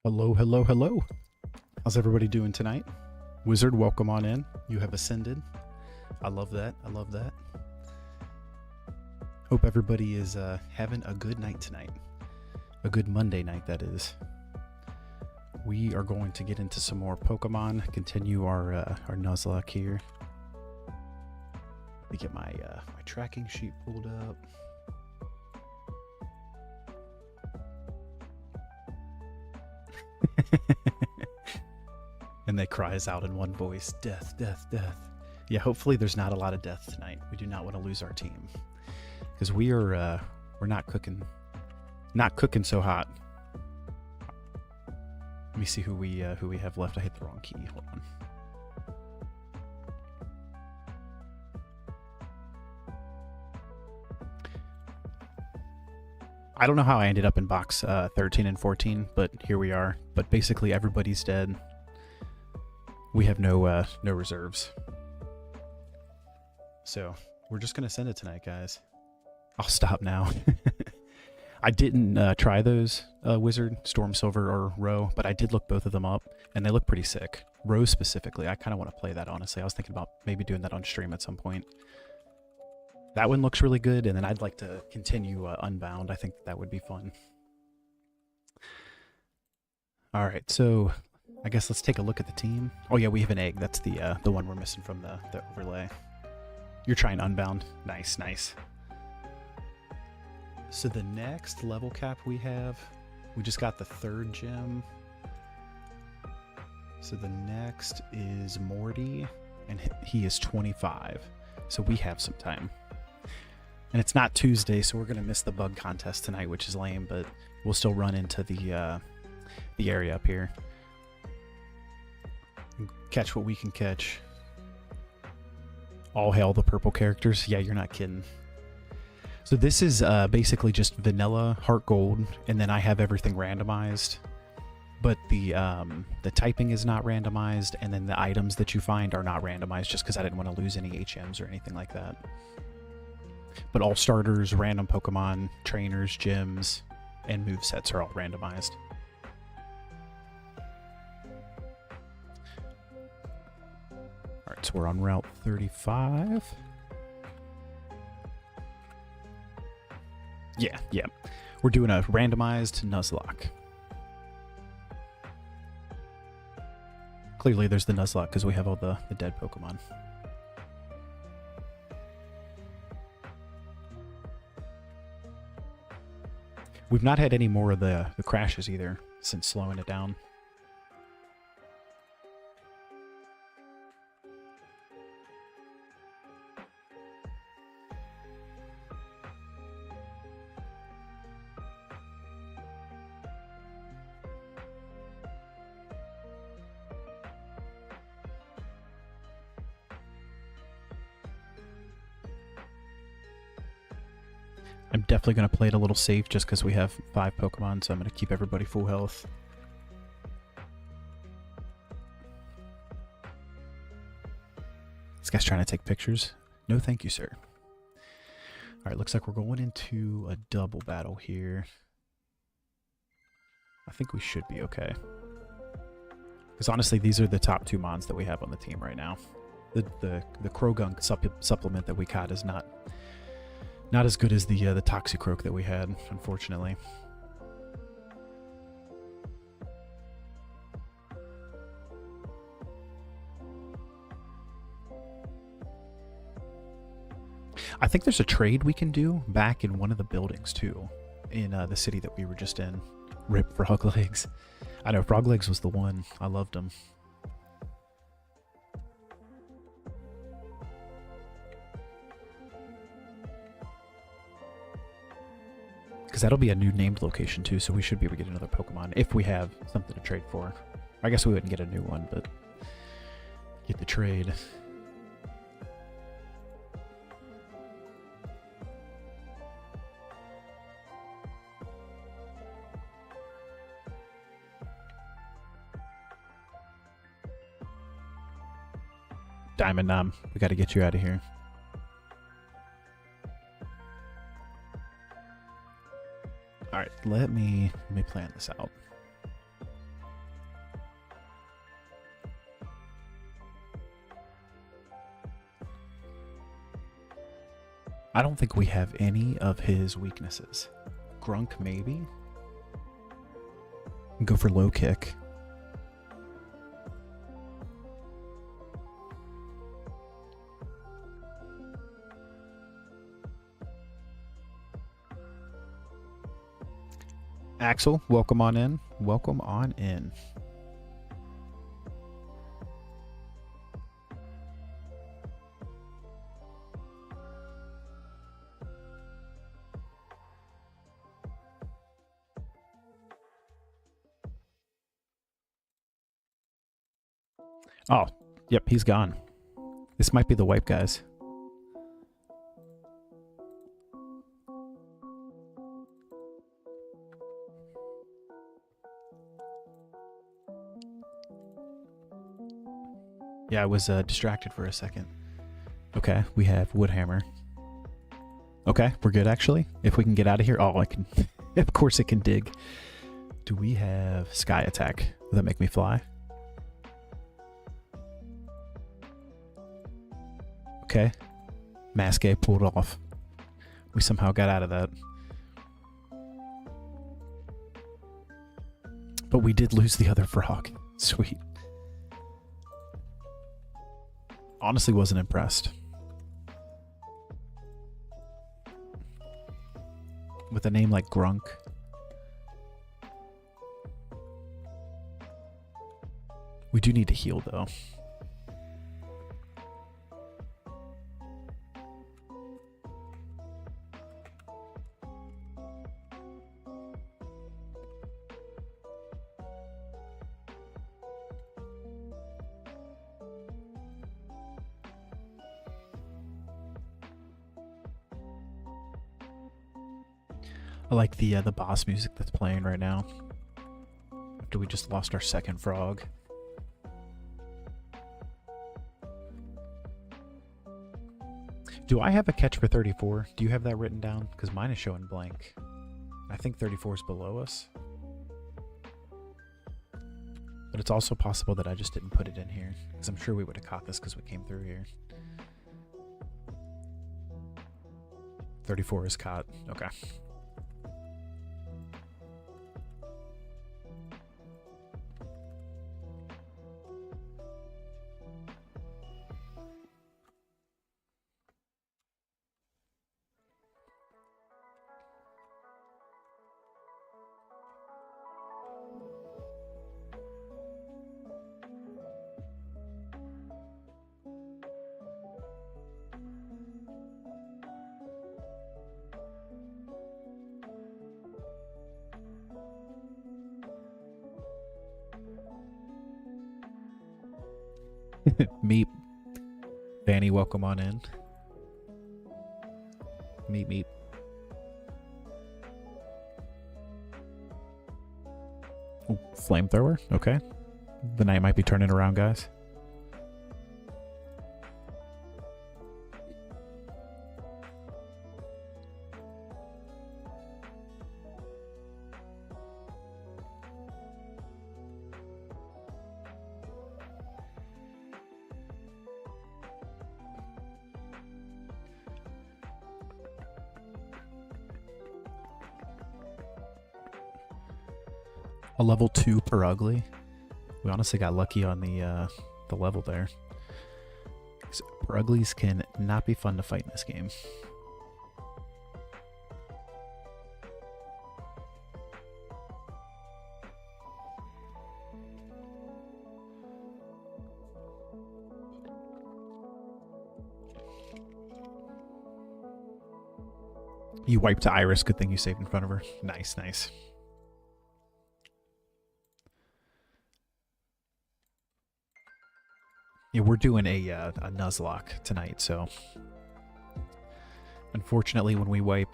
Hello, hello, hello. How's everybody doing tonight? Wizard, welcome on in. You have ascended. I love that. I love that. Hope everybody is having a good night tonight. A good Monday night, that is. We are going to get into some more Pokemon, continue our Nuzlocke here. Let me get my my tracking sheet pulled up. And they cries out in one voice, death, death, death. Yeah, hopefully there's not a lot of death tonight. We do not want to lose our team, because we're not cooking so hot. Let me see who we have left. I hit the wrong key. Hold on. I don't know how I ended up in box 13 and 14, but here we are. But basically everybody's dead. We have no reserves. So we're just gonna send it tonight, guys. I'll stop now. I didn't try those Wizard, Storm Silver, or Row, but I did look both of them up, and they look pretty sick. Row specifically, I kind of want to play that, honestly. I was thinking about maybe doing that on stream at some point. That one looks really good, and then I'd like to continue Unbound. I think that would be fun. All right, so I guess let's take a look at the team. Oh yeah, we have an egg. That's the one we're missing from the overlay. You're trying Unbound. Nice, nice. So the next level cap we just got the 3rd gem. So the next is Morty, and he is 25. So we have some time. And it's not Tuesday, so we're going to miss the bug contest tonight, which is lame, but we'll still run into the area up here. Catch what we can catch. All hail the purple characters. Yeah, you're not kidding. So this is basically just vanilla HeartGold, and then I have everything randomized. But the typing is not randomized, and then the items that you find are not randomized, just because I didn't want to lose any HMs or anything like that. But all starters, random Pokemon, trainers, gyms, and movesets are all randomized. Alright, so we're on Route 35. Yeah. We're doing a randomized Nuzlocke. Clearly there's the Nuzlocke because we have all the dead Pokemon. We've not had any more of the crashes either since slowing it down. I'm definitely going to play it a little safe just because we have 5 Pokemon, so I'm going to keep everybody full health. This guy's trying to take pictures. No thank you, sir. Alright, looks like we're going into a double battle here. I think we should be okay. Because honestly, these are the top 2 mons that we have on the team right now. The Krogunk supplement that we caught is not as good as the Toxicroak that we had, unfortunately. I think there's a trade we can do back in one of the buildings too, in the city that we were just in. Rip Froglegs. I know Froglegs was the one. I loved him. Because that'll be a new named location too, so we should be able to get another Pokemon if we have something to trade for. I guess we wouldn't get a new one, but get the trade. Diamond Nom, we got to get you out of here. All right, let me plan this out. I don't think we have any of his weaknesses. Grunk, maybe? Go for low kick. Axel, welcome on in. Welcome on in. Oh, yep, he's gone. This might be the wipe, guys. Yeah, I was distracted for a second. Okay, we have Woodhammer. Okay, we're good, actually. If we can get out of here. Oh, I can. Of course it can dig. Do we have Sky Attack? Will that make me fly? Okay. Masqué pulled off. We somehow got out of that. But we did lose the other frog. Sweet. Honestly wasn't impressed. With a name like Grunk. We do need to heal, though. I like the boss music that's playing right now. After we just lost our second frog. Do I have a catch for 34? Do you have that written down? Because mine is showing blank. I think 34 is below us. But it's also possible that I just didn't put it in here. Because I'm sure we would have caught this because we came through here. 34 is caught. Okay. Meep. Vanny, welcome on in. Meep, meep. Ooh, flamethrower? Okay. The night might be turning around, guys. A level 2 per ugly. We honestly got lucky on the level there. Per uglies can not be fun to fight in this game. You wiped Iris. Good thing you saved in front of her. Nice, nice. Yeah, we're doing a Nuzlocke tonight, so unfortunately when we wipe,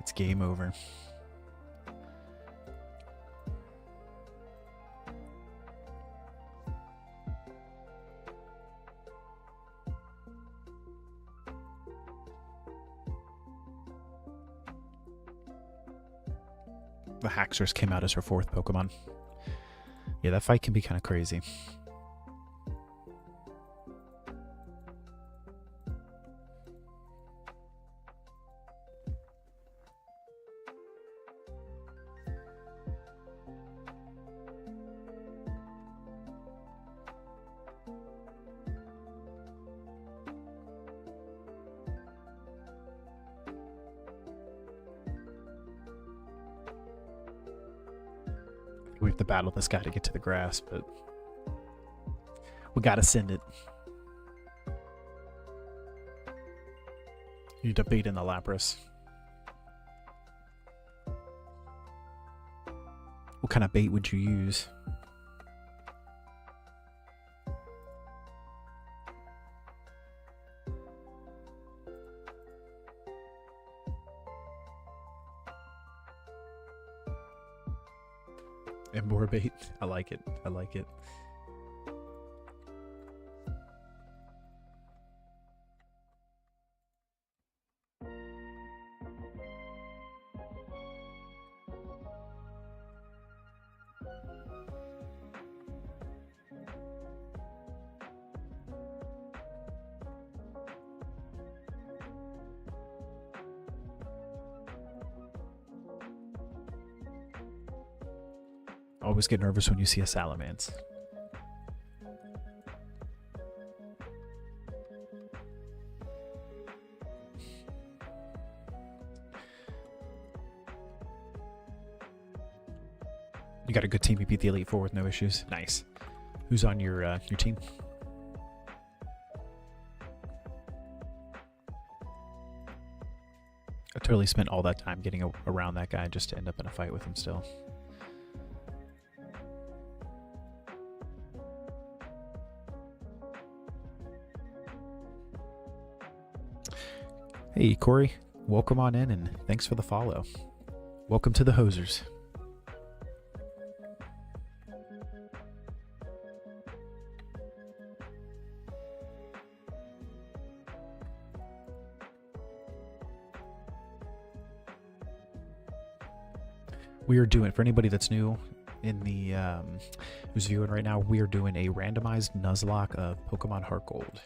it's game over. The Haxorus came out as her 4th Pokemon. Yeah, that fight can be kind of crazy. We have to battle this guy to get to the grass, but we gotta send it. You need to bait in the Lapras. What kind of bait would you use? Embor bait. I like it. I like it. Always get nervous when you see a Salamence. You got a good team. You beat the Elite Four with no issues. Nice. Who's on your team? I totally spent all that time getting around that guy just to end up in a fight with him still. Hey, Corey. Welcome on in, and thanks for the follow. Welcome to the Hosers. We are doing, for anybody that's new in the who's viewing right now, we are doing a randomized Nuzlocke of Pokemon HeartGold.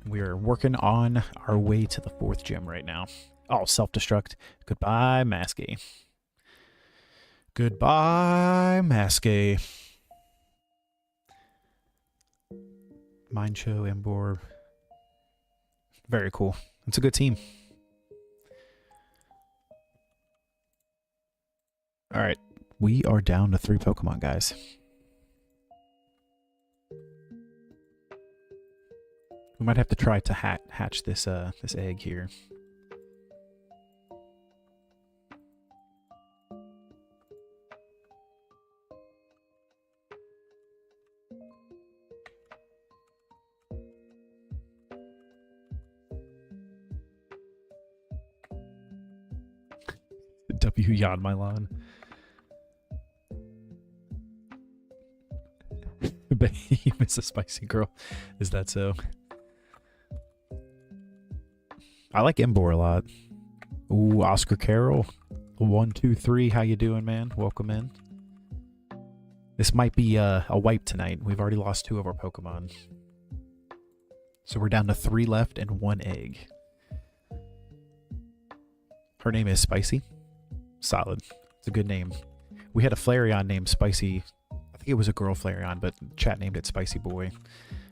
We are working on our way to the 4th gym right now. Oh, self-destruct. Goodbye, Maskey. Goodbye, Maskey. Mind Show, Embor. Very cool. It's a good team. Alright, we are down to 3 Pokemon, guys. We might have to try to hatch this this egg here. W yawn my lawn. You miss a spicy girl. Is that so? I like Embor a lot. Ooh, Oscar Carroll. 1, 2, 3. How you doing, man? Welcome in. This might be a wipe tonight. We've already lost 2 of our Pokemon. So we're down to 3 left and 1 egg. Her name is Spicy. Solid. It's a good name. We had a Flareon named Spicy. I think it was a girl Flareon, but chat named it Spicy Boy.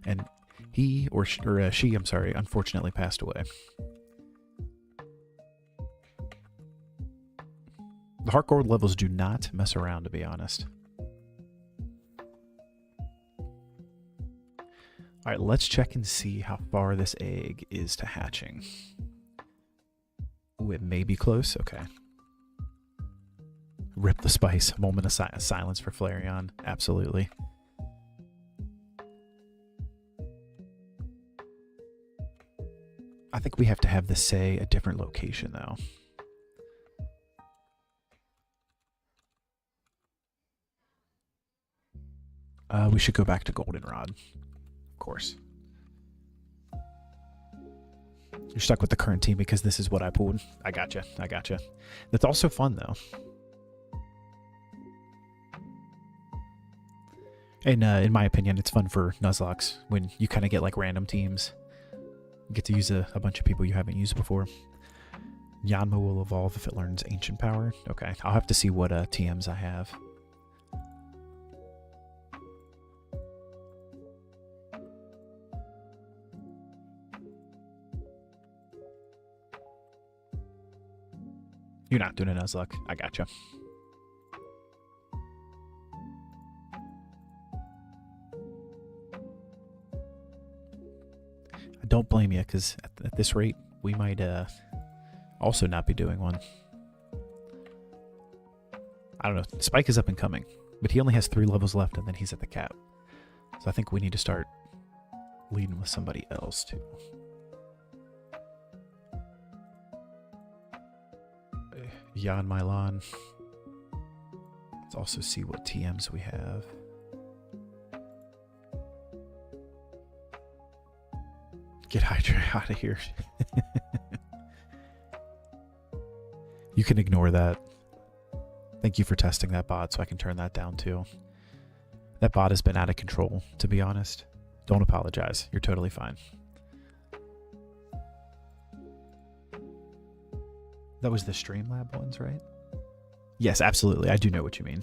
And he, or she, I'm sorry, unfortunately passed away. The HeartGold levels do not mess around, to be honest. Alright, let's check and see how far this egg is to hatching. Ooh, it may be close. Okay. Rip the spice. A moment of silence for Flareon. Absolutely. I think we have to have this say a different location, though. We should go back to Goldenrod, of course. You're stuck with the current team because this is what I pulled. I gotcha. I gotcha. That's also fun, though. And in my opinion, it's fun for Nuzlocks when you kind of get like random teams. You get to use a bunch of people you haven't used before. Yanma will evolve if it learns Ancient Power. Okay, I'll have to see what TMs I have. You're not doing a Nuzlocke. I gotcha. I don't blame you, because at this rate, we might also not be doing one. I don't know. Spike is up and coming, but he only has 3 levels left, and then he's at the cap. So I think we need to start leading with somebody else, too. Jan Milan. Let's also see what TMs we have. Get Hydra out of here. You can ignore that. Thank you for testing that bot, so I can turn that down too. That bot has been out of control, to be honest. Don't apologize. You're totally fine. That was the Streamlab ones, right? Yes, absolutely. I do know what you mean.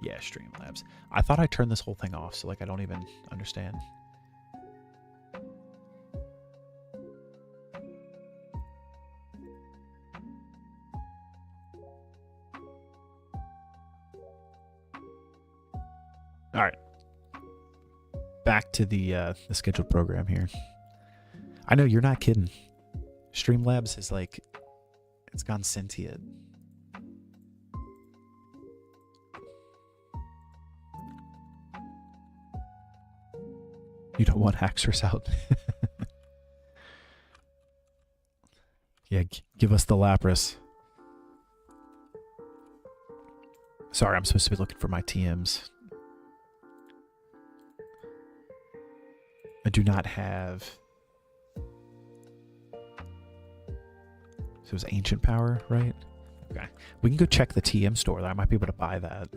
Yeah, Streamlabs. I thought I turned this whole thing off, so like I don't even understand. All right. Back to the scheduled program here. I know you're not kidding. Streamlabs is like, it's gone sentient. You don't want Haxorus out. Yeah, give us the Lapras. Sorry, I'm supposed to be looking for my TMs. I do not have... So it was Ancient Power, right? Okay. We can go check the TM store. I might be able to buy that.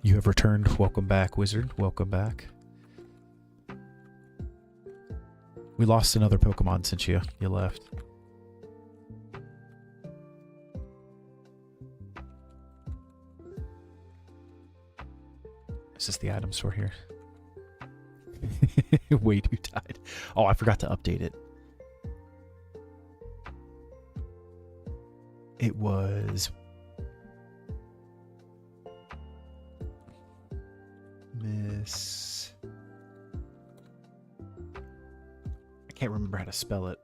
You have returned. Welcome back, Wizard. Welcome back. We lost another Pokemon since you left. Is this the item store here? Wait, who died? Oh, I forgot to update it. It was Miss... I can't remember how to spell it.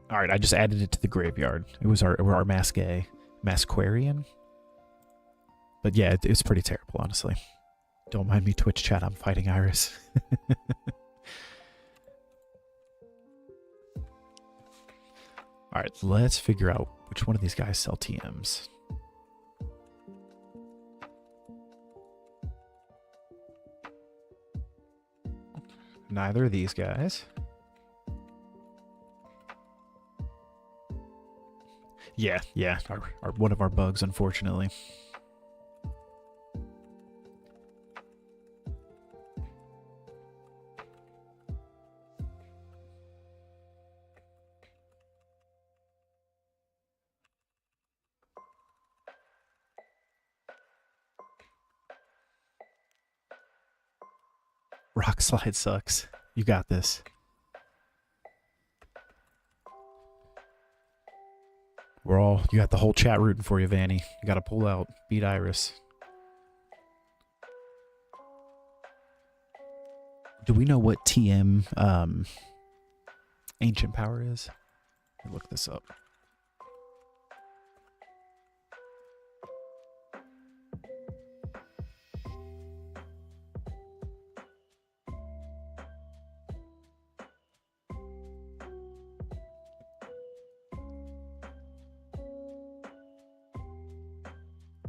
All right, I just added it to the graveyard. It was our Masquarian. But yeah, it's pretty terrible, honestly. Don't mind me, Twitch chat. I'm fighting Iris. All right, let's figure out which one of these guys sell TMs. Neither of these guys. Yeah, one of our bugs, unfortunately. Rock slide sucks. You got this. You got the whole chat rooting for you, Vanny. You got to pull out, beat Iris. Do we know what TM Ancient Power is? Let me look this up.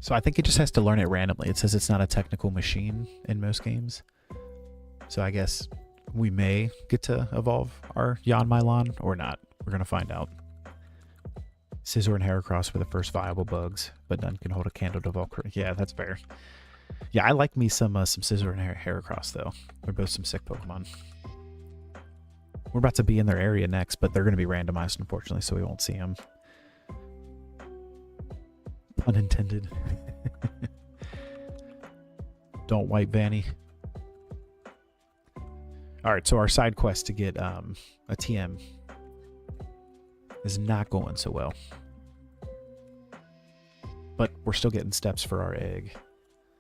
So I think it just has to learn it randomly. It says it's not a technical machine in most games. So I guess we may get to evolve our Jan Milan or not. We're going to find out. Scizor and Heracross were the first viable bugs, but none can hold a candle to Volcra. Yeah, that's fair. Yeah, I like me some Scizor and Heracross, though. They're both some sick Pokemon. We're about to be in their area next, but they're going to be randomized, unfortunately, so we won't see them. Pun intended. Don't wipe Vanny. All right, so our side quest to get a TM is not going so well. But we're still getting steps for our egg.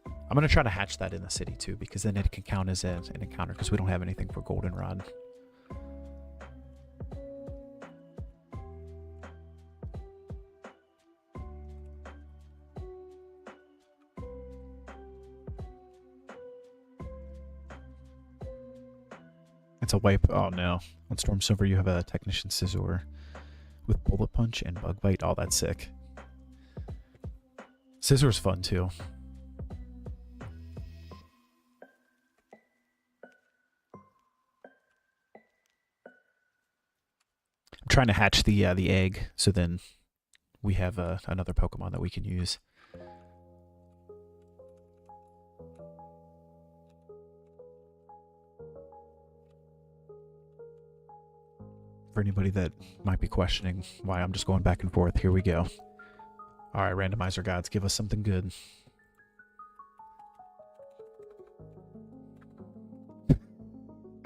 I'm going to try to hatch that in the city too, because then it can count as an encounter, because we don't have anything for goldenrod. It's a wipe. Oh no. On Storm Silver, you have a Technician Scizor with Bullet Punch and Bug Bite. Oh, that's sick. Scizor's fun too. I'm trying to hatch the egg, so then we have another Pokemon that we can use. For anybody that might be questioning why I'm just going back and forth, here we go. All right, randomizer gods, give us something good.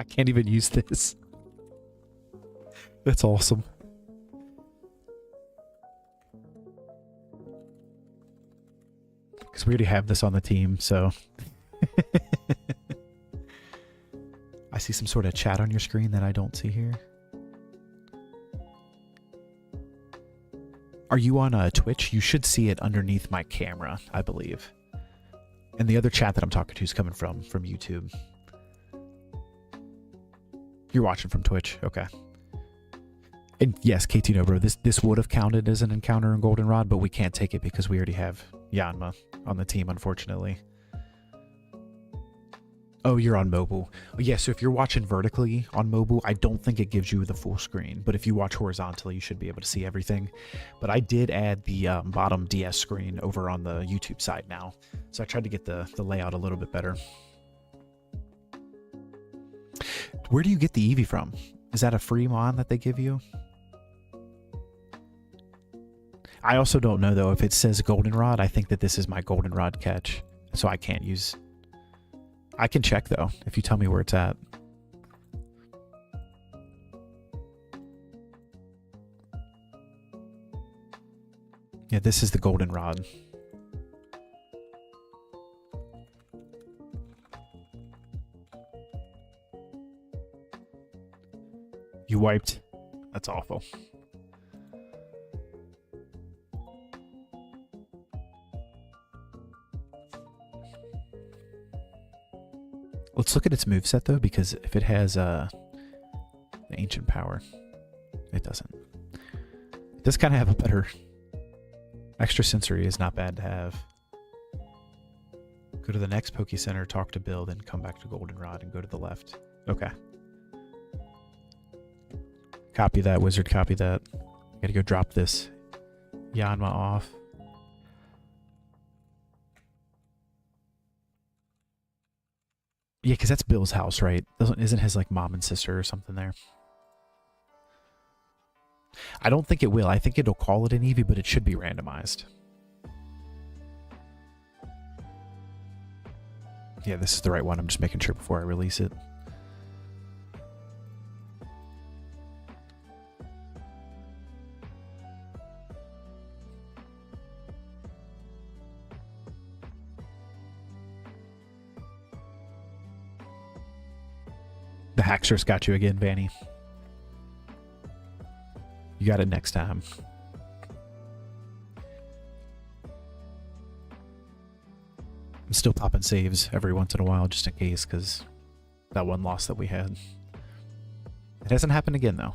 I can't even use this. That's awesome. Because we already have this on the team, so... I see some sort of chat on your screen that I don't see here. Are you on Twitch? You should see it underneath my camera, I believe. And the other chat that I'm talking to is coming from YouTube. You're watching from Twitch, okay. And yes, KT no bro, this would have counted as an encounter in Goldenrod, but we can't take it because we already have Yanma on the team, unfortunately. Oh, you're on mobile. Yeah, so if you're watching vertically on mobile, I don't think it gives you the full screen. But if you watch horizontally, you should be able to see everything. But I did add the bottom DS screen over on the YouTube side now. So I tried to get the layout a little bit better. Where do you get the Eevee from? Is that a free mon that they give you? I also don't know, though, if it says Goldenrod. I think that this is my Goldenrod catch. So I can't use... I can check, though, if you tell me where it's at. Yeah, this is the Goldenrod. You wiped? That's awful. Let's look at its moveset, though, because if it has the Ancient Power, it doesn't. It does kind of have a better... Extra Sensory is not bad to have. Go to the next Poke Center, talk to Bill, then come back to Goldenrod and go to the left. Okay. Copy that, wizard, copy that. Gotta go drop this Yanma off. Yeah, because that's Bill's house, right? Isn't his, like, mom and sister or something there? I don't think it will. I think it'll call it an Eevee, but it should be randomized. Yeah, this is the right one. I'm just making sure before I release it. The Haxorus got you again, Vanny. You got it next time. I'm still popping saves every once in a while just in case, because that one loss that we had. It hasn't happened again, though.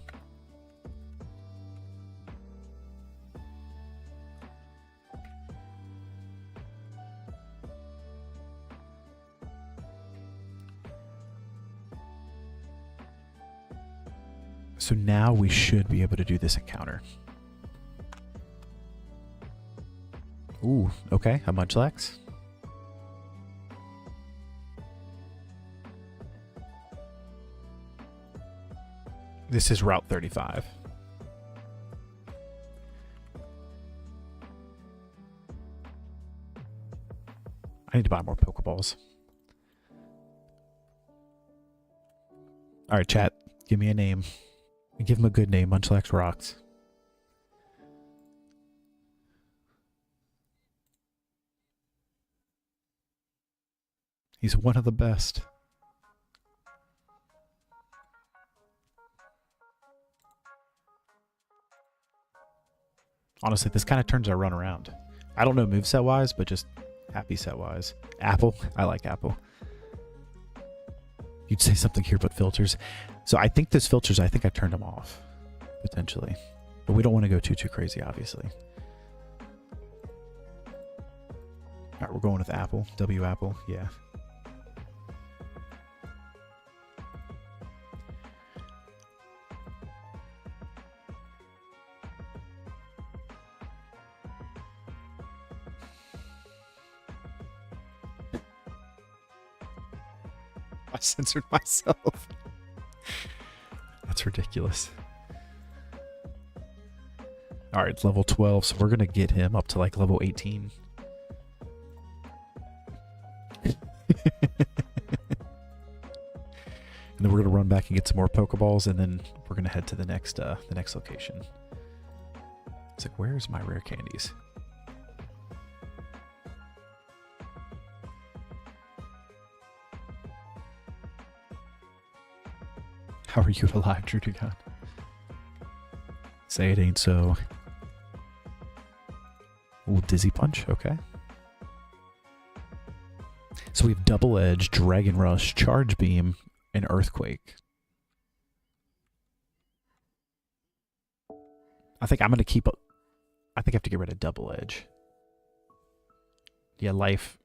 So now we should be able to do this encounter. Ooh, okay, a Munchlax. This is Route 35. I need to buy more Pokeballs. All right, chat. Give me a name. And give him a good name. Munchlax rocks. He's one of the best. Honestly, this kind of turns our run around. I don't know moveset wise, but just happy set wise. Apple. I like Apple. You'd say something here, but filters. So I think those filters, I think I turned them off. Potentially. But we don't want to go too crazy, obviously. All right, we're going with Apple. W Apple. Yeah. I censored myself. That's ridiculous. All right, it's level 12, so we're going to get him up to like level 18. And then we're going to run back and get some more Pokeballs, and then we're going to head to the next location. It's like, where's my rare candies? How are you alive, Drudigon? Say it ain't so. Ooh, Dizzy Punch, okay. So we have Double Edge, Dragon Rush, Charge Beam, and Earthquake. I think I'm going to keep up. I think I have to get rid of Double Edge. Yeah, Life,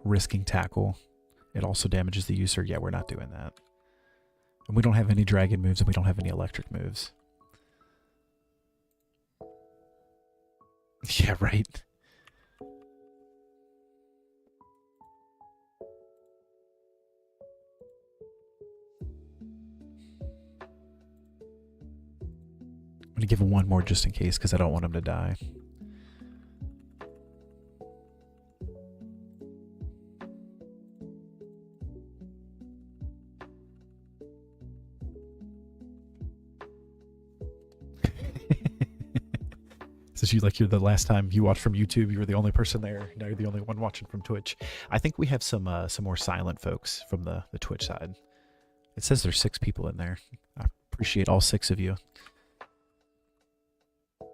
risking Tackle. It also damages the user. Yeah, we're not doing that. And we don't have any dragon moves, and we don't have any electric moves. Yeah, right. I'm going to give him one more just in case, because I don't want him to die. Since you're the last time you watched from YouTube, you were the only person there. Now you're the only one watching from Twitch. I think we have some more silent folks from the Twitch side. It says there's 6 people in there. I appreciate all 6 of you. All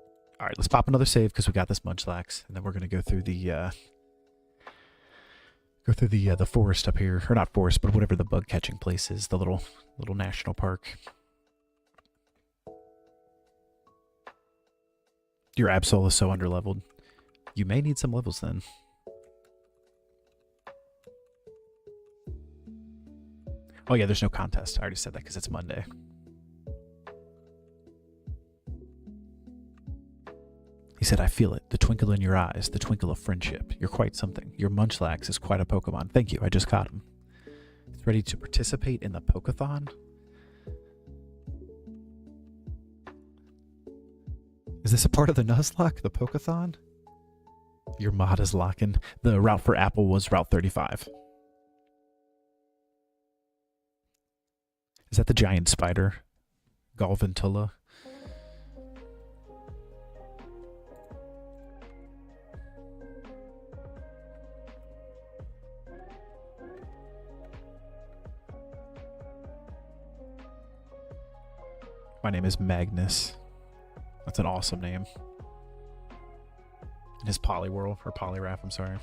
right, let's pop another save because we got this Munchlax, and then we're gonna go through the forest up here, or not forest, but whatever the bug catching place is, the little national park. Your Absol is so underleveled. You may need some levels then. Oh yeah, there's no contest. I already said that because it's Monday. He said, I feel it. The twinkle in your eyes. The twinkle of friendship. You're quite something. Your Munchlax is quite a Pokemon. Thank you. I just caught him. It's ready to participate in the Pokeathon. Is this a part of the Nuzlocke, the Pokeathon? Your mod is locking. The route for Apple was Route 35. Is that the giant spider? Galvantula? My name is Magnus. That's an awesome name. His Poliwhirl, or Poliwrath, I'm sorry.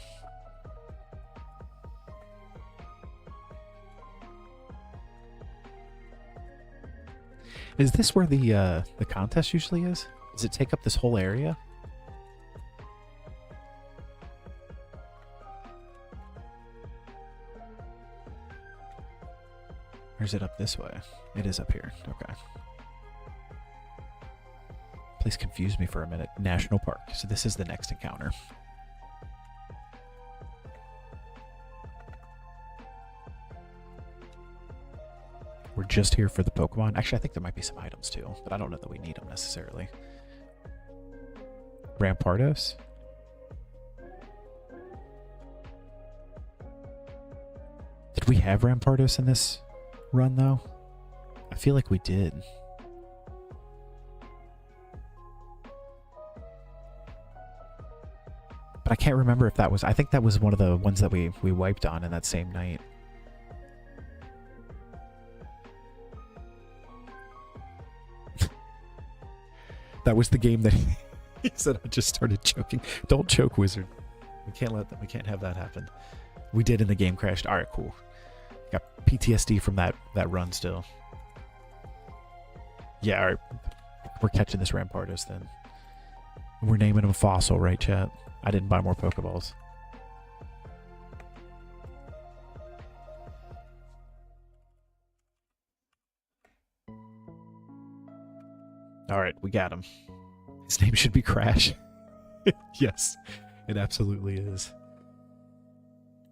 Is this where the contest usually is? Does it take up this whole area? Or is it up this way? It is up here. Okay. Please confuse me for a minute. National Park. So this is the next encounter. We're just here for the Pokemon. Actually, I think there might be some items too, but I don't know that we need them necessarily. Rampardos? Did we have Rampardos in this run though? I feel like we did. But I can't remember if that was... I think that was one of the ones that we wiped on in that same night. That was the game that he said I just started choking. Don't choke, wizard. We can't let them. We can't have that happen. We did, and the game crashed. All right, cool. Got PTSD from that run still. Yeah, all right. We're catching this Rampardos then. We're naming him Fossil, right, chat? I didn't buy more Pokeballs. All right, we got him. His name should be Crash. Yes, it absolutely is.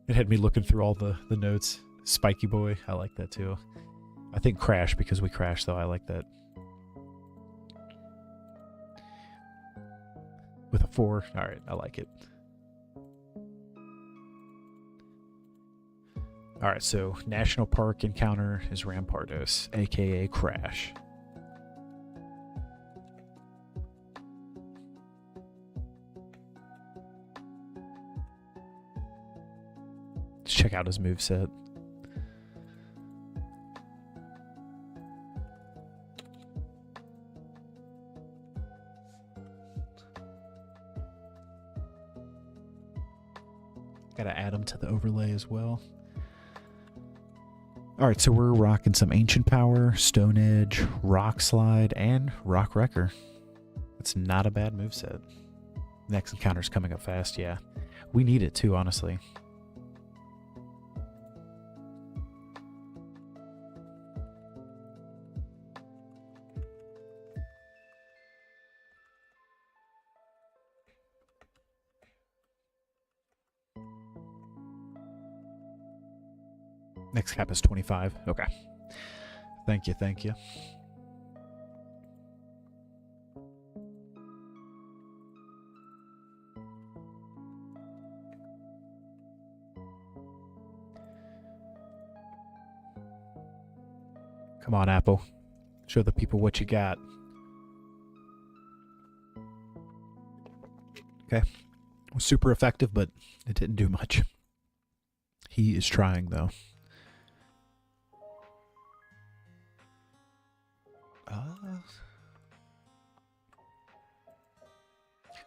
It had me looking through all the notes. Spiky Boy, I like that too. I think Crash because we crashed, though. I like that. With a 4. All right, I like it. All right, so National Park encounter is Rampardos, a.k.a. Crash. Let's check out his moveset. Gotta add him to the overlay as well. Alright, so we're rocking some Ancient Power, Stone Edge, Rock Slide, and Rock Wrecker. That's not a bad moveset. Next encounter's coming up fast, yeah. We need it too, honestly. Next cap is 25. Okay. Thank you, thank you. Come on, Apple. Show the people what you got. Okay. It was super effective, but it didn't do much. He is trying, though.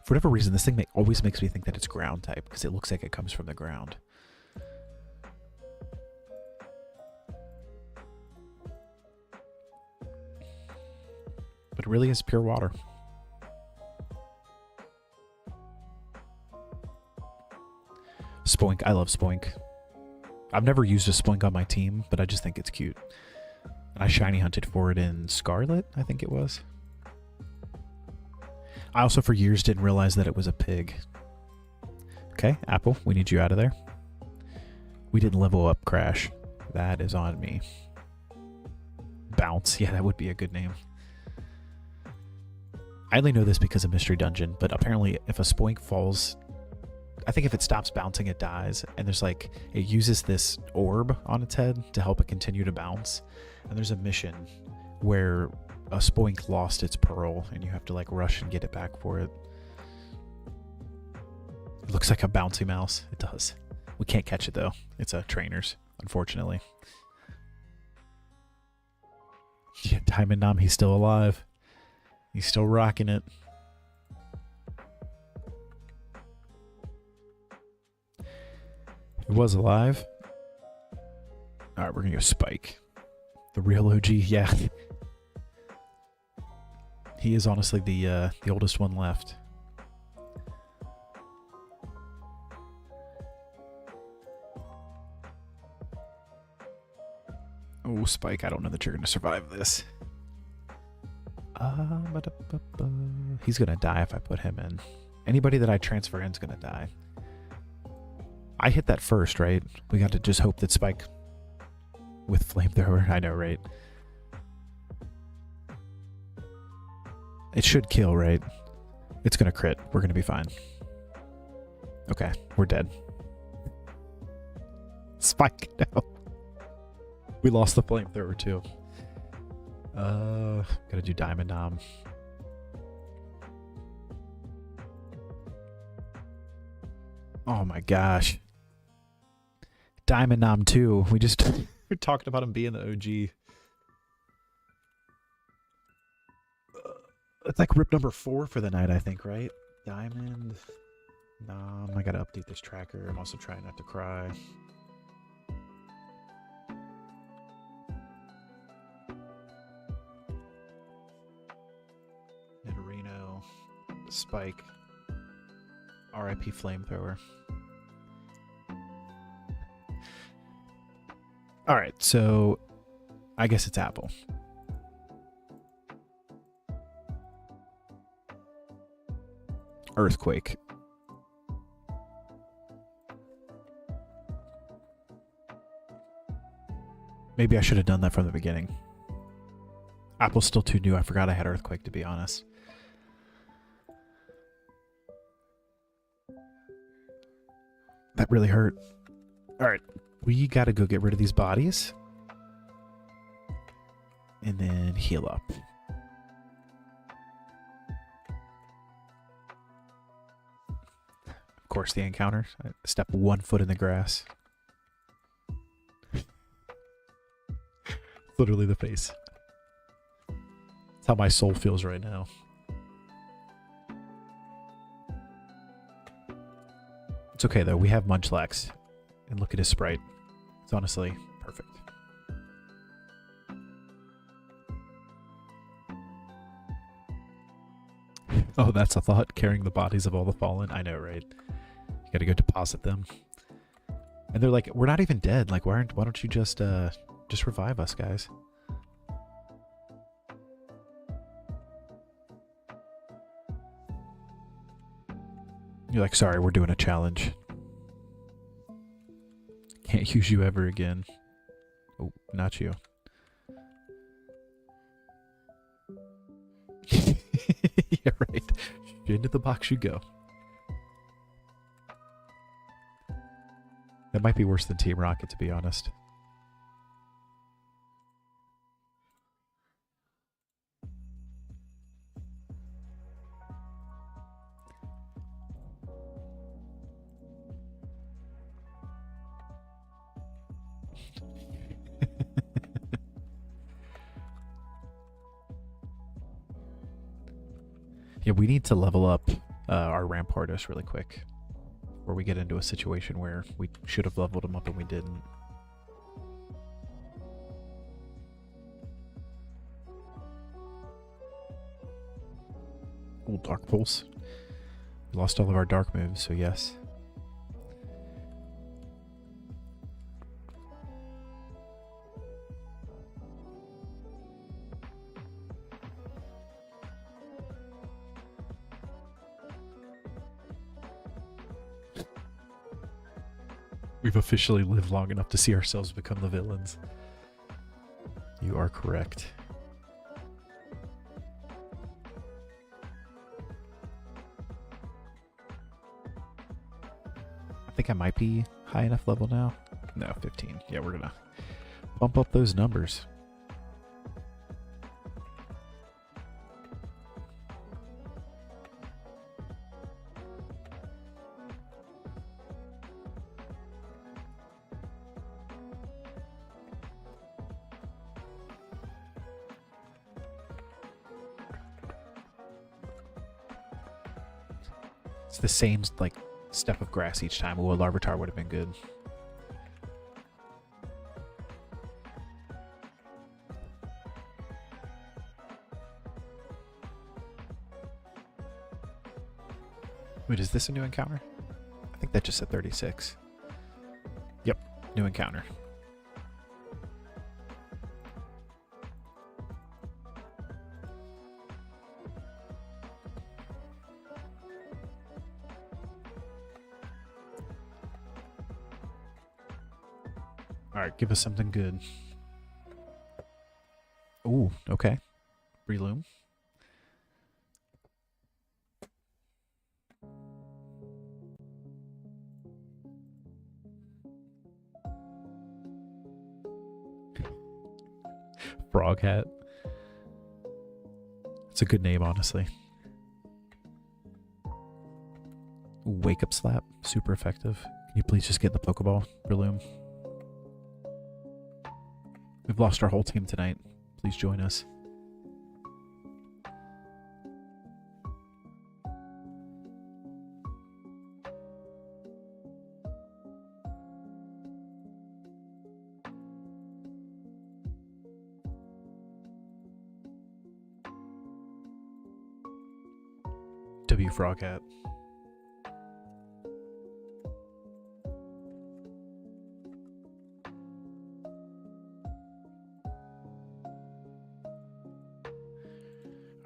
For whatever reason, this thing always makes me think that it's ground type, because it looks like it comes from the ground. But it really is pure water. Spoink. I love Spoink. I've never used a Spoink on my team, but I just think it's cute. I shiny hunted for it in Scarlet, I think it was. I also for years didn't realize that it was a pig. Okay, Apple, we need you out of there. We didn't level up Crash. That is on me. Bounce, yeah, that would be a good name. I only know this because of Mystery Dungeon, but apparently if a Spoink falls, I think if it stops bouncing, it dies. And there's like, it uses this orb on its head to help it continue to bounce. And there's a mission where a Spoink lost its pearl and you have to like rush and get it back for it. It looks like a bouncy mouse. It does. We can't catch it though. It's a trainer's, unfortunately. Yeah, Diamond Nom, he's still alive. He's still rocking it. He was alive. Alright, we're gonna go Spike. The real OG, yeah. He is honestly the oldest one left. Oh, Spike, I don't know that you're gonna survive this. He's gonna die if I put him in. Anybody that I transfer in is gonna die. I hit that first, right? We got to just hope that Spike with Flamethrower. I know, right? It should kill, right? It's gonna crit. We're gonna be fine. Okay, we're dead. Spike, no. We lost the Flamethrower too. Gotta do Diamond Nom. Oh my gosh. Diamond Nom 2. We just we're talking about him being the OG. It's like rip number 4 for the night, I think, right? Diamond Nom. I gotta update this tracker. I'm also trying not to cry. Nidorino. Spike. RIP Flamethrower. Alright, so I guess it's Apple. Earthquake. Maybe I should have done that from the beginning. Apple's still too new. I forgot I had Earthquake, to be honest. That really hurt. Alright. We gotta go get rid of these bodies. And then heal up. Of course, the encounter. I step 1 foot in the grass. Literally the face. That's how my soul feels right now. It's okay though, we have Munchlax. And look at his sprite. It's honestly perfect. Oh, that's a thought, carrying the bodies of all the fallen. I know, right? You gotta go deposit them. And they're like, we're not even dead. Like, why don't you just revive us, guys? You're like, sorry, we're doing a challenge. Can't use you ever again. Oh, not you. Yeah, right. Into the box you go. That might be worse than Team Rocket, to be honest. Yeah, we need to level up our Rampardos really quick. Or we get into a situation where we should have leveled them up and we didn't. Old Dark Pulse. We lost all of our dark moves, so yes. We've officially lived long enough to see ourselves become the villains. You are correct. I think I might be high enough level now. No, 15. Yeah, we're gonna bump up those numbers. It's the same, like, step of grass each time. Ooh, a Larvitar would have been good. Wait, is this a new encounter? I think that just said 36. Yep, new encounter. Alright, give us something good. Ooh, okay. Breloom. Frog hat. It's a good name, honestly. Wake Up Slap, super effective. Can you please just get the Pokeball, Breloom? We've lost our whole team tonight. Please join us. W Froghat.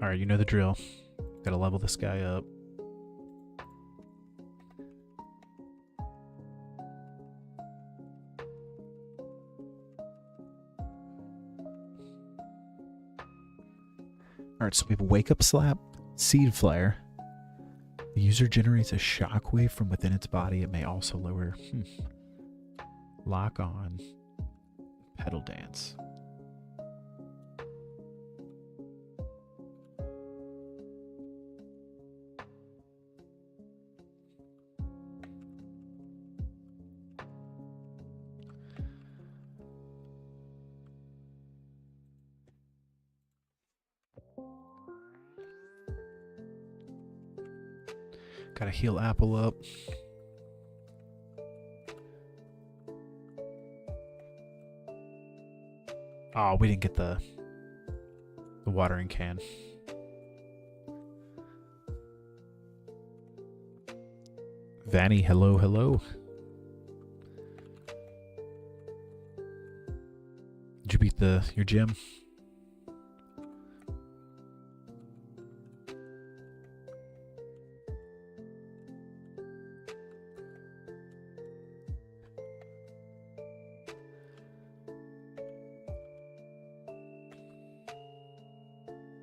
Alright, you know the drill. Gotta level this guy up. Alright, so we have Wake Up Slap, Seed Flare. The user generates a shockwave from within its body. It may also lower... Lock on. Pedal Dance. Gotta heal Apple up. Oh, we didn't get the watering can. Vanny, hello, hello. Did you beat your gym?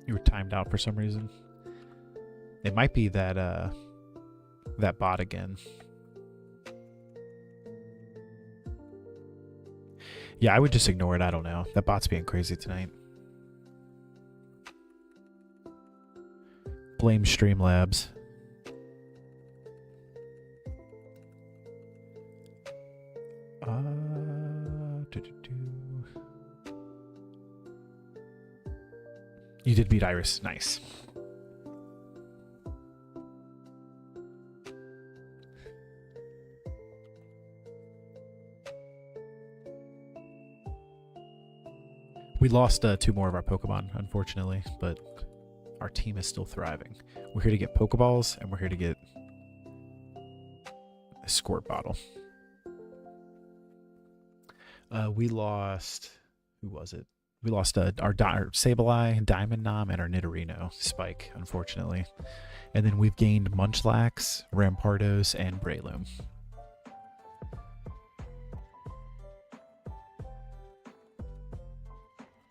You were timed out for some reason. It might be that that bot again. Yeah, I would just ignore it. I don't know. That bot's being crazy tonight. Blame Streamlabs. You did beat Iris. Nice. We lost 2 more of our Pokemon, unfortunately, but our team is still thriving. We're here to get Pokeballs, and we're here to get a squirt bottle. We lost... Who was it? We lost our Sableye, Diamond Nom, and our Nidorino, Spike, unfortunately. And then we've gained Munchlax, Rampardos, and Breloom.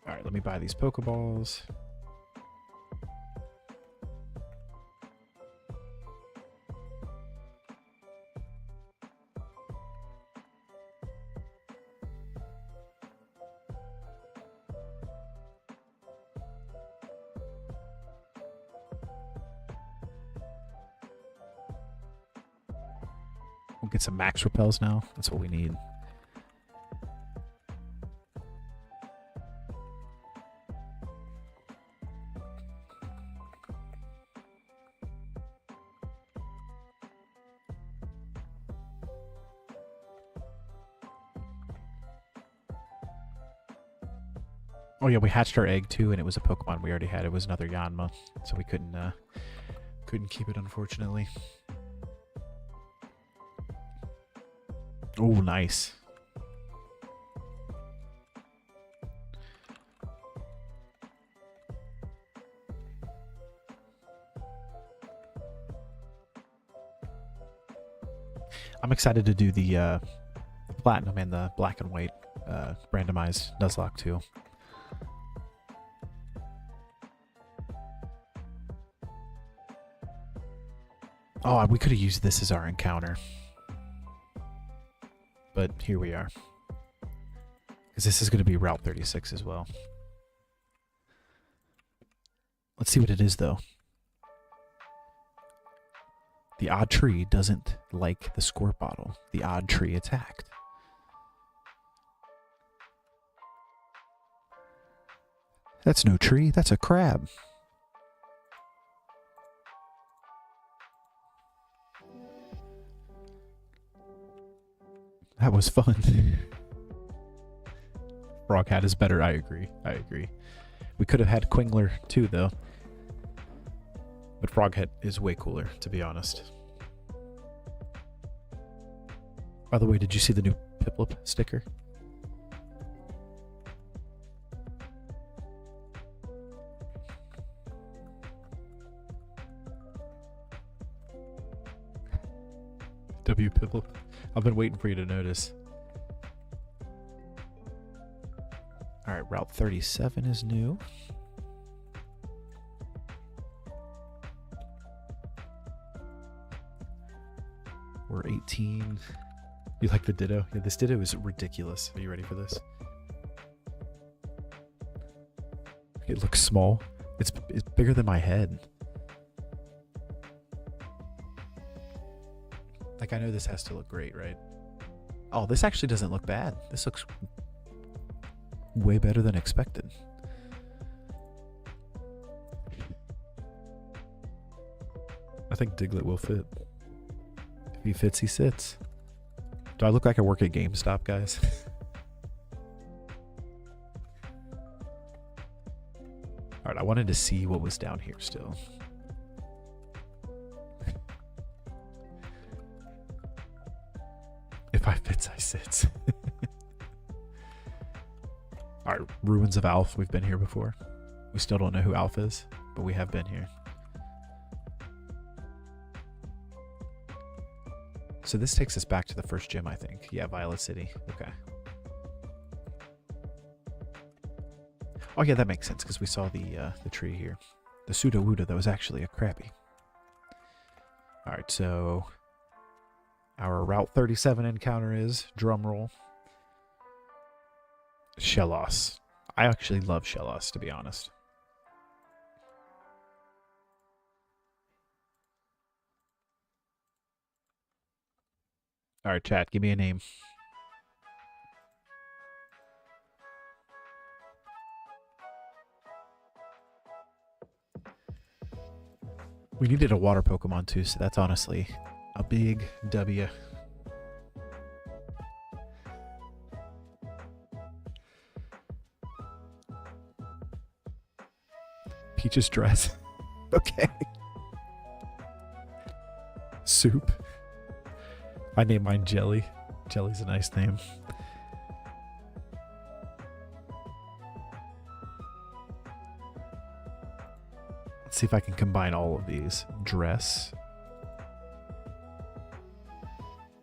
Alright, let me buy these Pokeballs. We'll get some max repels now. That's what we need. Oh yeah, we hatched our egg too, and it was a Pokemon we already had. It was another Yanma, so we couldn't keep it, unfortunately. Oh, nice. I'm excited to do the platinum and the black and white randomized Nuzlocke too. Oh, we could have used this as our encounter. But here we are. Because this is going to be Route 36 as well. Let's see what it is, though. The odd tree doesn't like the squirt bottle. The odd tree attacked. That's no tree, that's a crab. That was fun. Frog Hat is better, I agree. I agree. We could have had Quingler too, though. But Frog Hat is way cooler, to be honest. By the way, did you see the new Piplup sticker? W Piplup. I've been waiting for you to notice. Alright, Route 37 is new. We're 18. You like the Ditto? Yeah, this Ditto is ridiculous. Are you ready for this? It looks small. It's bigger than my head. Like, I know this has to look great, right? Oh, this actually doesn't look bad. This looks way better than expected. I think Diglett will fit. If he fits, he sits. Do I look like I work at GameStop, guys? Alright, I wanted to see what was down here still. If I fits, I sits. Alright, Ruins of Alf. We've been here before. We still don't know who Alf is, but we have been here. So this takes us back to the first gym, I think. Yeah, Violet City. Okay. Oh yeah, that makes sense, because we saw the tree here. The Sudowoodo that was actually a crappie. Alright, so our Route 37 encounter is, drumroll, Shellos. I actually love Shellos, to be honest. Alright, chat, give me a name. We needed a water Pokemon too, so that's honestly a big W. Peach's dress. Okay. Soup. I named mine Jelly. Jelly's a nice name. Let's see if I can combine all of these. Dress.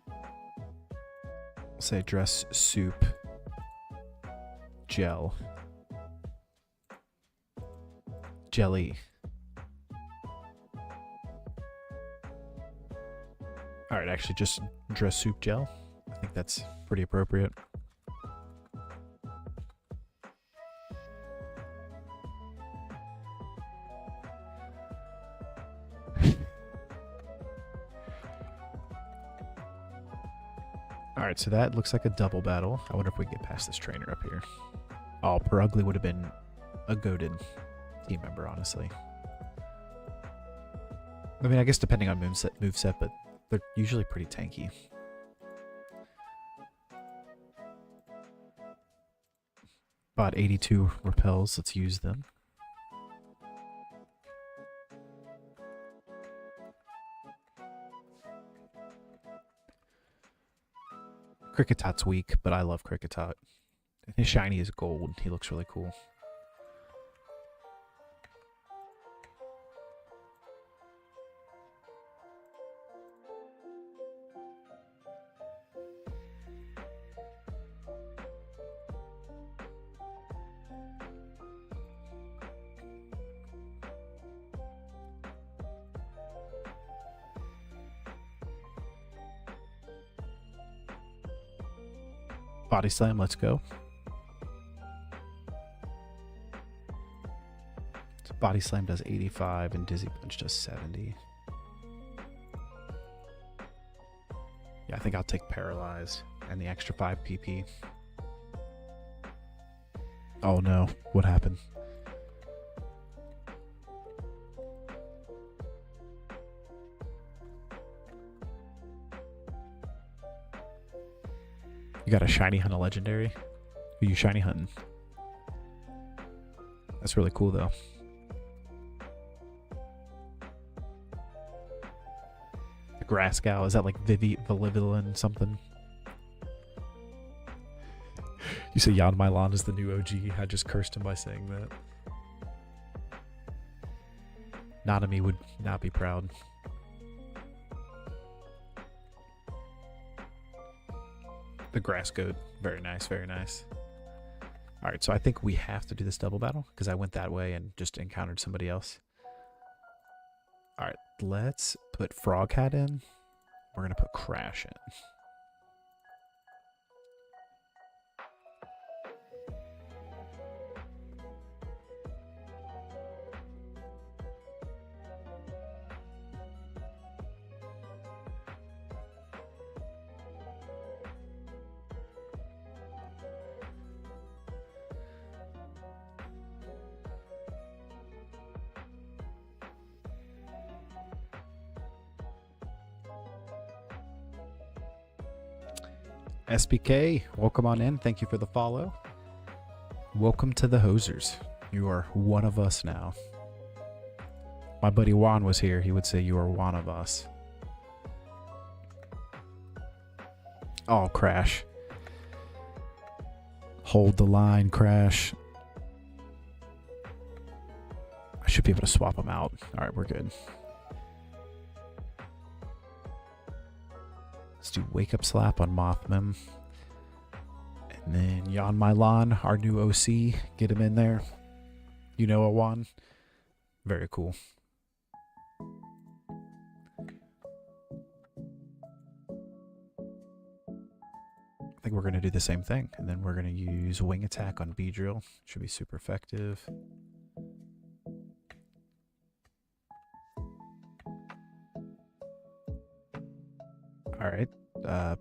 I'll say dress, soup, gel, jelly. Alright, actually just dress, soup, gel. I think that's pretty appropriate. Alright, so that looks like a double battle. I wonder if we can get past this trainer up here. Oh, Perugly would have been a goated team member, honestly. I mean, I guess depending on moveset, but they're usually pretty tanky. About 82 repels. Let's use them. Cricketot's weak, but I love Cricketot. His shiny is gold. He looks really cool. Body Slam, let's go. So Body Slam does 85 and Dizzy Punch does 70. Yeah, I think I'll take Paralyzed and the extra 5 PP. Oh no, what happened? You got a shiny hunt, a legendary? Who you shiny hunting? That's really cool though. The Grass Gal, is that like Volivilin something? You say Jan Milan is the new OG. I just cursed him by saying that. Nanami would not be proud. The Grass Goat. Very nice, very nice. Alright, so I think we have to do this double battle because I went that way and just encountered somebody else. Alright, let's put Frog Hat in. We're going to put Crash in. SBK, welcome on in. Thank you for the follow. Welcome to the Hosers. You are one of us now. My buddy Juan was here. He would say you are one of us. Oh, Crash. Hold the line, Crash. I should be able to swap them out. All right, we're good. Let's do Wake Up Slap on Mothman. And then Jan Milan, our new OC. Get him in there. You know Awan. Very cool. I think we're going to do the same thing. And then we're going to use Wing Attack on Beedrill. Should be super effective. Alright,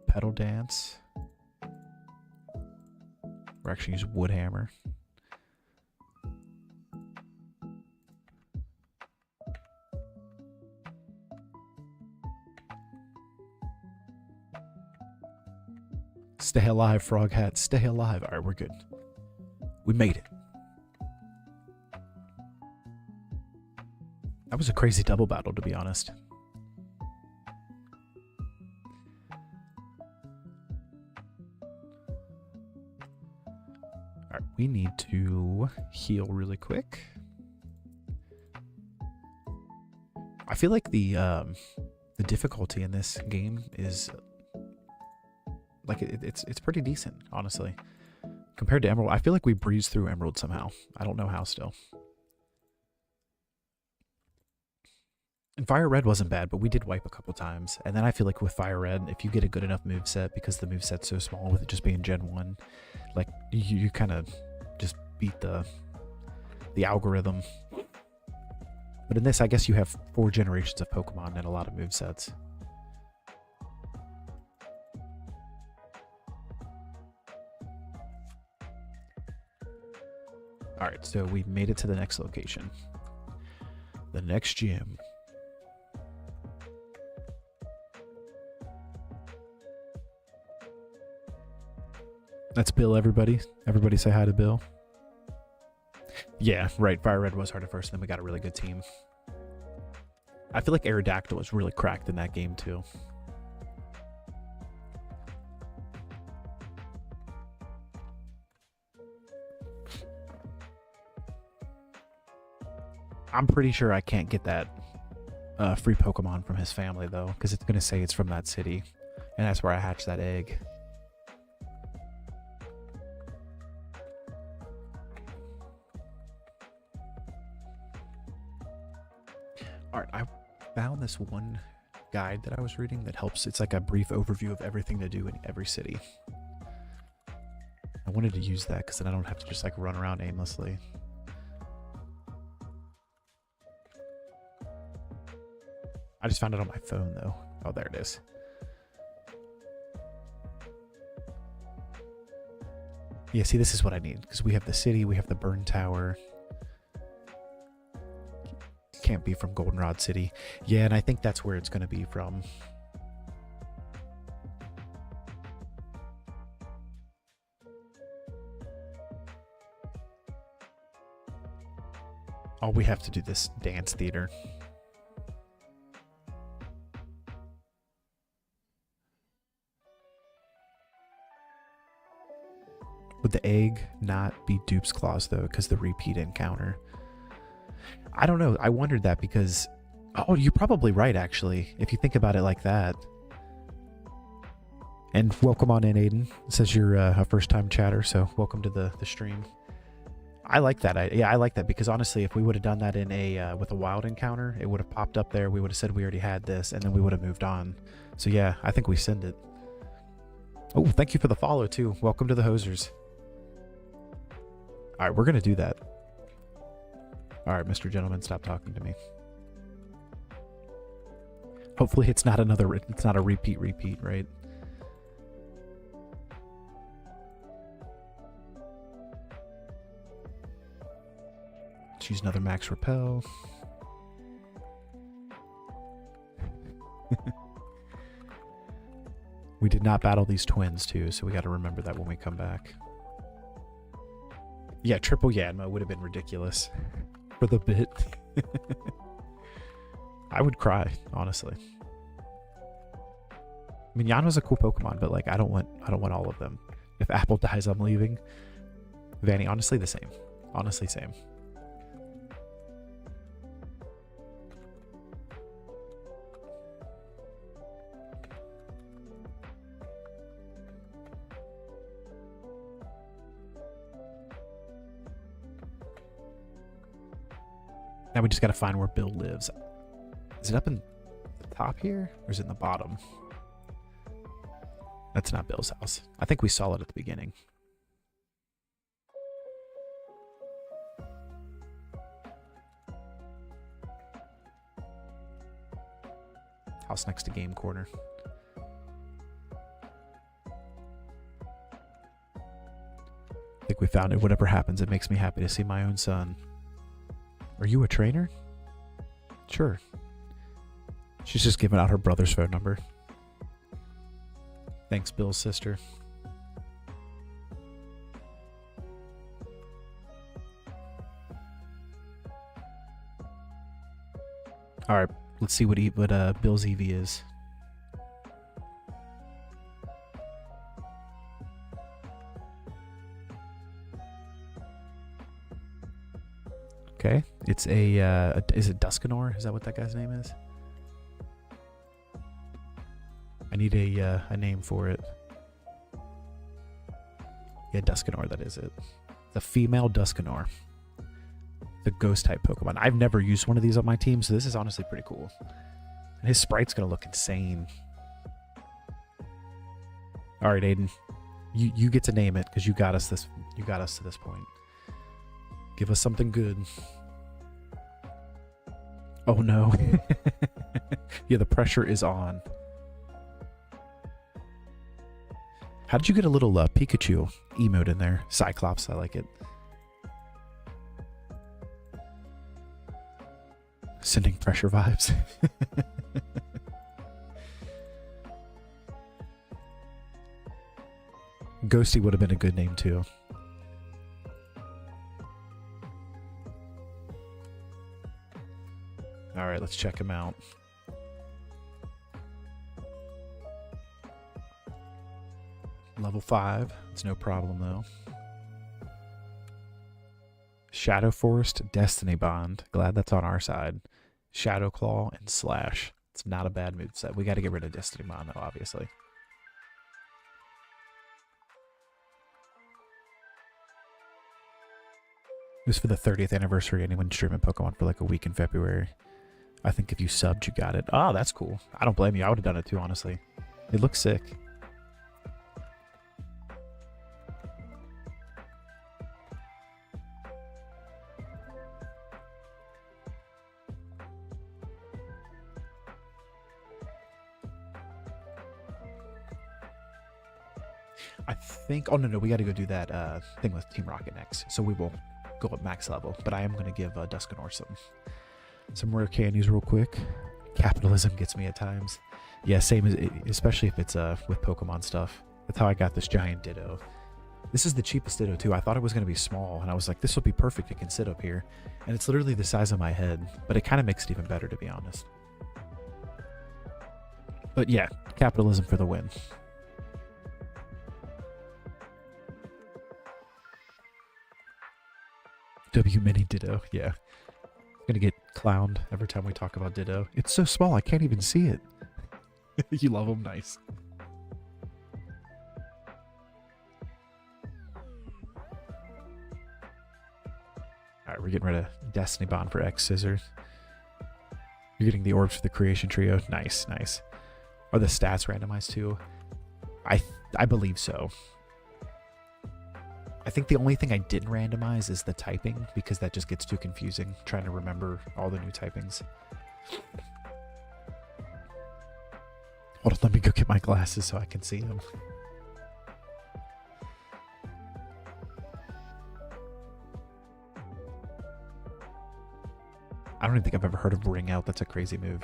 Pedal Dance. We're actually using Wood Hammer. Stay alive, Frog Hat. Stay alive. Alright, we're good. We made it. That was a crazy double battle, to be honest. We need to heal really quick. I feel like the difficulty in this game is like it's pretty decent, honestly. Compared to Emerald, I feel like we breezed through Emerald somehow. I don't know how still. And Fire Red wasn't bad, but we did wipe a couple times. And then I feel like with Fire Red, if you get a good enough moveset, because the moveset's so small with it just being Gen 1, like you kind of just beat the algorithm. But in this, I guess you have 4 generations of Pokemon and a lot of movesets. Alright, so we made it to the next location. The next gym. That's Bill, everybody. Everybody say hi to Bill. Yeah, right. Fire Red was hard at first, and then we got a really good team. I feel like Aerodactyl was really cracked in that game, too. I'm pretty sure I can't get that free Pokemon from his family, though, because it's going to say it's from that city. And that's where I hatched that egg. Alright, I found this one guide that I was reading that helps. It's like a brief overview of everything to do in every city. I wanted to use that because then I don't have to just like run around aimlessly. I just found it on my phone, though. Oh, there it is. Yeah, see, this is what I need. Because we have the city, we have the burn tower. Can't be from Goldenrod City. Yeah, and I think that's where it's going to be from. Oh, we have to do this dance theater. Would the egg not be Dupe's Claws, though, because the repeat encounter? I don't know. I wondered that because... Oh, you're probably right, actually, if you think about it like that. And welcome on in, Aiden. It says you're a first-time chatter, so welcome to the stream. I like that. Yeah, I like that because honestly, if we would have done that in a with a wild encounter, it would have popped up there. We would have said we already had this, and then we would have moved on. So yeah, I think we send it. Oh, thank you for the follow too. Welcome to the Hosers. All right, we're gonna do that. All right, Mr. Gentleman, stop talking to me. Hopefully, it's not another. It's not a repeat, right? Choose another max repel. We did not battle these twins too, so we got to remember that when we come back. Yeah, triple Yanma would have been ridiculous for the bit. I would cry, honestly. I mean, Yanma's a cool Pokemon, but like I don't want all of them. If Apple dies, I'm leaving. Vanny, honestly, the same. Honestly, same. Now we just got to find where Bill lives. Is it up in the top here? Or is it in the bottom? That's not Bill's house. I think we saw it at the beginning. House next to Game Corner. I think we found it. Whatever happens, it makes me happy to see my own son. Are you a trainer? Sure. She's just giving out her brother's phone number. Thanks, Bill's sister. All right, let's see what Bill's EV is. Okay, it's is it Duskanor? Is that what that guy's name is? I need a name for it. Yeah, Duskanor, that is it. The female Duskanor. The ghost type Pokemon. I've never used one of these on my team, so this is honestly pretty cool. And his sprite's gonna look insane. All right, Aiden, you get to name it because you got us to this point. Give us something good. Oh no. Yeah, the pressure is on. How did you get a little Pikachu emote in there? Cyclops, I like it. Sending pressure vibes. Ghosty would have been a good name too. All right, let's check him out. Level 5. It's no problem though. Shadow Forest, Destiny Bond. Glad that's on our side. Shadow Claw and Slash. It's not a bad moveset. We got to get rid of Destiny Bond though, obviously. It was for the 30th anniversary. Anyone streaming Pokemon for like a week in February. I think if you subbed, you got it. Oh, that's cool. I don't blame you. I would have done it too, honestly. It looks sick. I think... Oh, no, we got to go do that thing with Team Rocket next. So we will go up max level. But I am going to give Duskanor some rare candies real quick. Capitalism gets me at times. Yeah, same as... Especially if it's with Pokemon stuff. That's how I got this giant Ditto. This is the cheapest Ditto, too. I thought it was going to be small. And I was like, this will be perfect. It can sit up here. And it's literally the size of my head. But it kind of makes it even better, to be honest. But yeah, capitalism for the win. W Mini Ditto, yeah. Gonna get clowned every time we talk about Ditto. It's so small, I can't even see it. You love them? Nice. Alright, we're getting rid of Destiny Bond for X Scissors. You're getting the orbs for the Creation Trio. Nice, nice. Are the stats randomized too? I believe so. I think the only thing I didn't randomize is the typing, because that just gets too confusing trying to remember all the new typings. Hold on, let me go get my glasses so I can see them. I don't even think I've ever heard of Ring Out. That's a crazy move.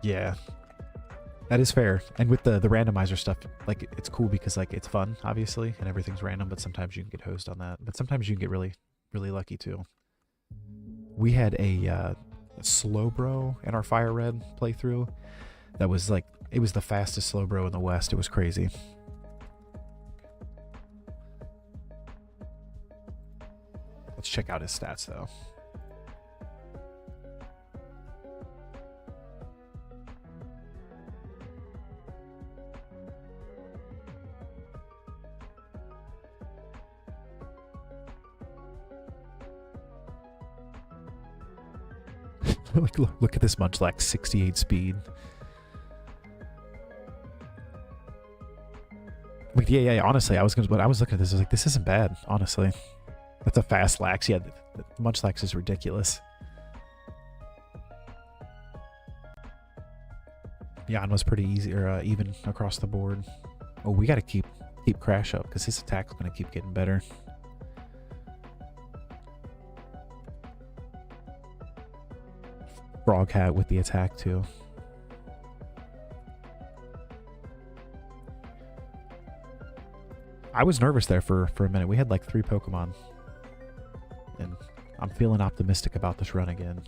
Yeah. That is fair. And with the randomizer stuff, like, it's cool because, like, it's fun, obviously, and everything's random, but sometimes you can get hosed on that. But sometimes you can get really, really lucky, too. We had a Slowbro in our Fire Red playthrough that was, like, it was the fastest Slowbro in the West. It was crazy. Let's check out his stats, though. Like, look at this Munchlax, 68 speed. Wait, yeah. Honestly, when I was looking at this, I was like, this isn't bad. Honestly, that's a fast Lax. Yeah, the Munchlax is ridiculous. Jan was pretty easy, or even across the board. Oh, we got to keep Crash up because his attack's gonna keep getting better. Frog Hat with the attack too. I was nervous there for a minute. We had like 3 Pokemon. And I'm feeling optimistic about this run again.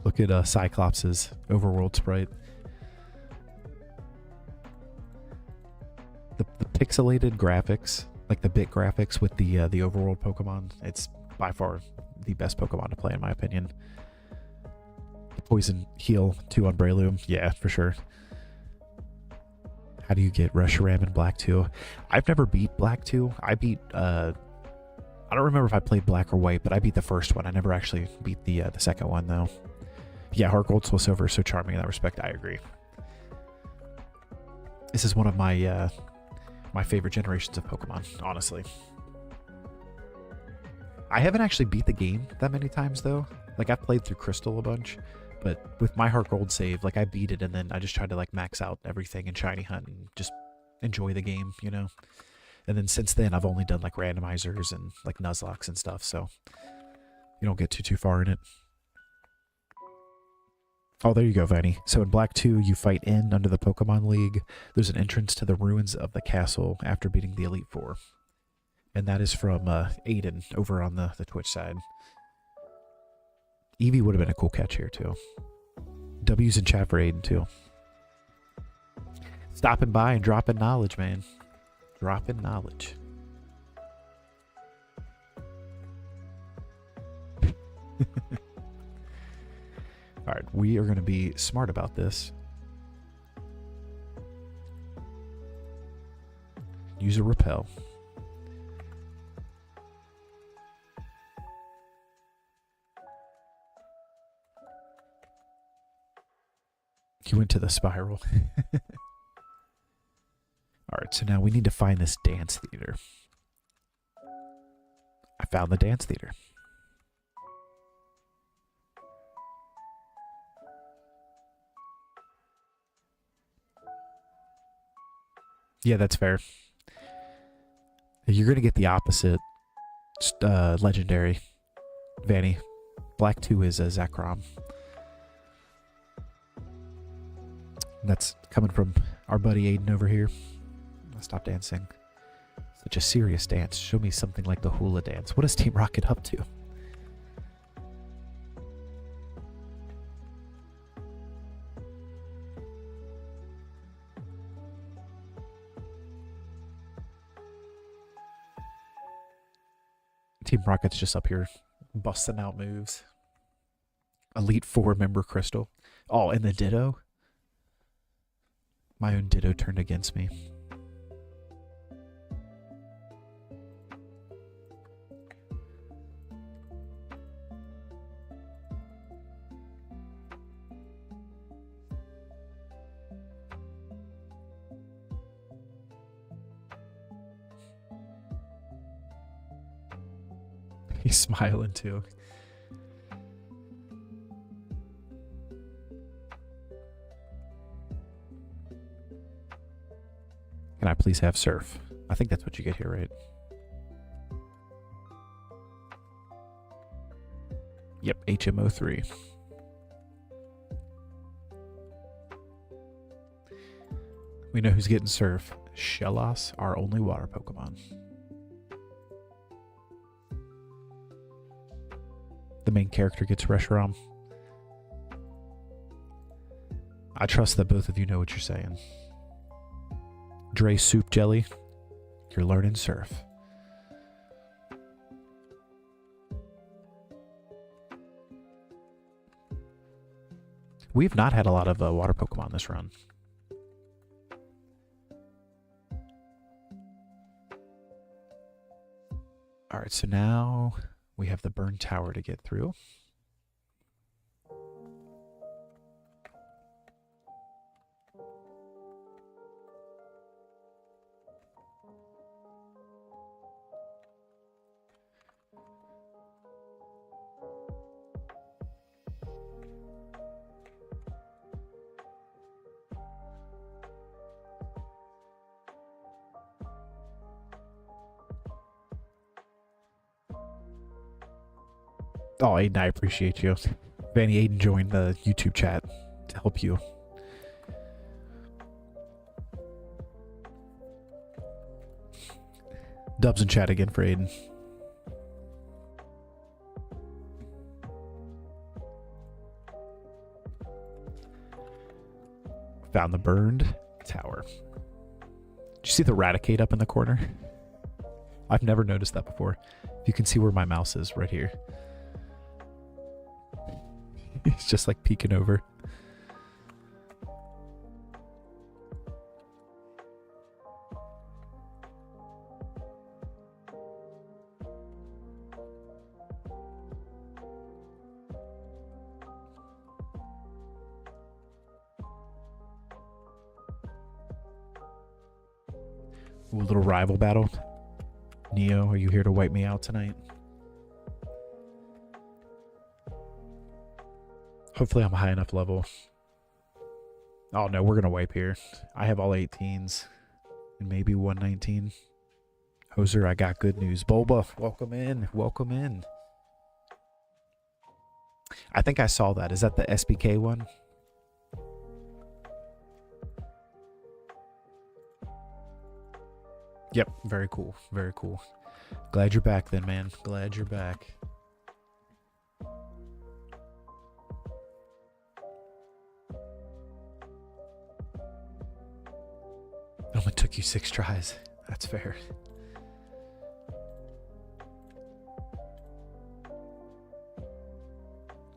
Look at Cyclops' overworld sprite. The pixelated graphics, like the bit graphics with the overworld Pokemon, it's by far the best Pokemon to play in my opinion. The Poison Heal 2 on Breloom, yeah, for sure. How do you get Reshiram in Black 2? I've never beat Black 2. I beat I don't remember if I played Black or White, but I beat the first one. I never actually beat the second one though. Yeah, HeartGold, Soul Silver is so charming in that respect. I agree. This is one of my my favorite generations of Pokemon, honestly. I haven't actually beat the game that many times though. Like, I've played through Crystal a bunch, but with my HeartGold save, like, I beat it and then I just tried to like max out everything in Shiny Hunt and just enjoy the game, you know? And then since then, I've only done like randomizers and like Nuzlocks and stuff, so you don't get too far in it. Oh, there you go, Vanny. So in Black 2, you fight in under the Pokemon League. There's an entrance to the ruins of the castle after beating the Elite Four. And that is from Aiden over on the Twitch side. Eevee would have been a cool catch here, too. W's in chat for Aiden, too. Stopping by and dropping knowledge, man. Dropping knowledge. Alright, we are going to be smart about this. Use a repel. He went to the spiral. Alright, so now we need to find this dance theater. I found the dance theater. Yeah, that's fair. You're going to get the opposite legendary, Vanny. Black 2 is a Zekrom. That's coming from our buddy Aiden over here. Stop dancing. Such a serious dance. Show me something like the hula dance. What is Team Rocket up to? Team Rocket's just up here busting out moves. Elite 4 member Crystal. Oh, and the Ditto? My own Ditto turned against me. He's smiling too. Can I please have surf? I think that's what you get here, right? Yep, HMO3. We know who's getting surf. Shellos, our only water Pokemon. The main character gets Reshiram. I trust that both of you know what you're saying. Dre Soup Jelly, you're learning surf. We've not had a lot of water Pokemon this run. Alright, so now we have the Burn Tower to get through. Oh, Aiden, I appreciate you. Vanny, Aiden joined the YouTube chat to help you. Dubs in chat again for Aiden. Found the burned tower. Did you see the Raticate up in the corner? I've never noticed that before. You can see where my mouse is right here. He's just like peeking over. Ooh, a little rival battle. Neo, are you here to wipe me out tonight? Hopefully I'm high enough level. Oh no, we're gonna wipe here. I have all 18s and maybe 119. Hoser, I got good news. Bulba, welcome in. Welcome in. I think I saw that. Is that the SBK one? Yep, very cool. Very cool. Glad you're back then, man. Glad you're back. It only took you 6 tries. That's fair.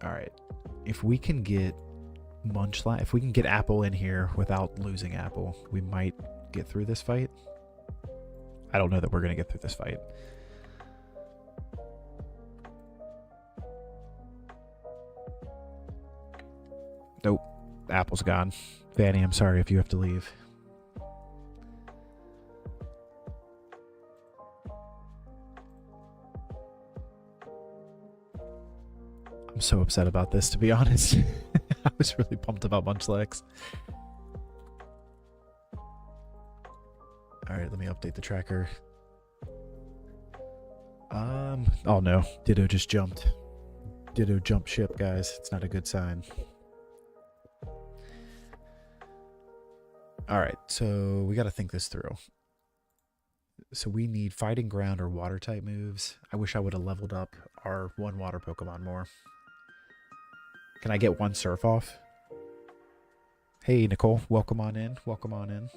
Alright. If we can get Munchlax, if we can get Apple in here without losing Apple, we might get through this fight. I don't know that we're going to get through this fight. Nope. Apple's gone. Vanny, I'm sorry if you have to leave. I'm so upset about this, to be honest. I was really pumped about Munchlax. Alright, let me update the tracker. Oh no. Ditto just jumped. Ditto jumped ship, guys. It's not a good sign. Alright, so we gotta think this through. So we need fighting ground or water type moves. I wish I would have leveled up our one water Pokemon more. Can I get one surf off? Hey Nicole, welcome on in. Welcome on in.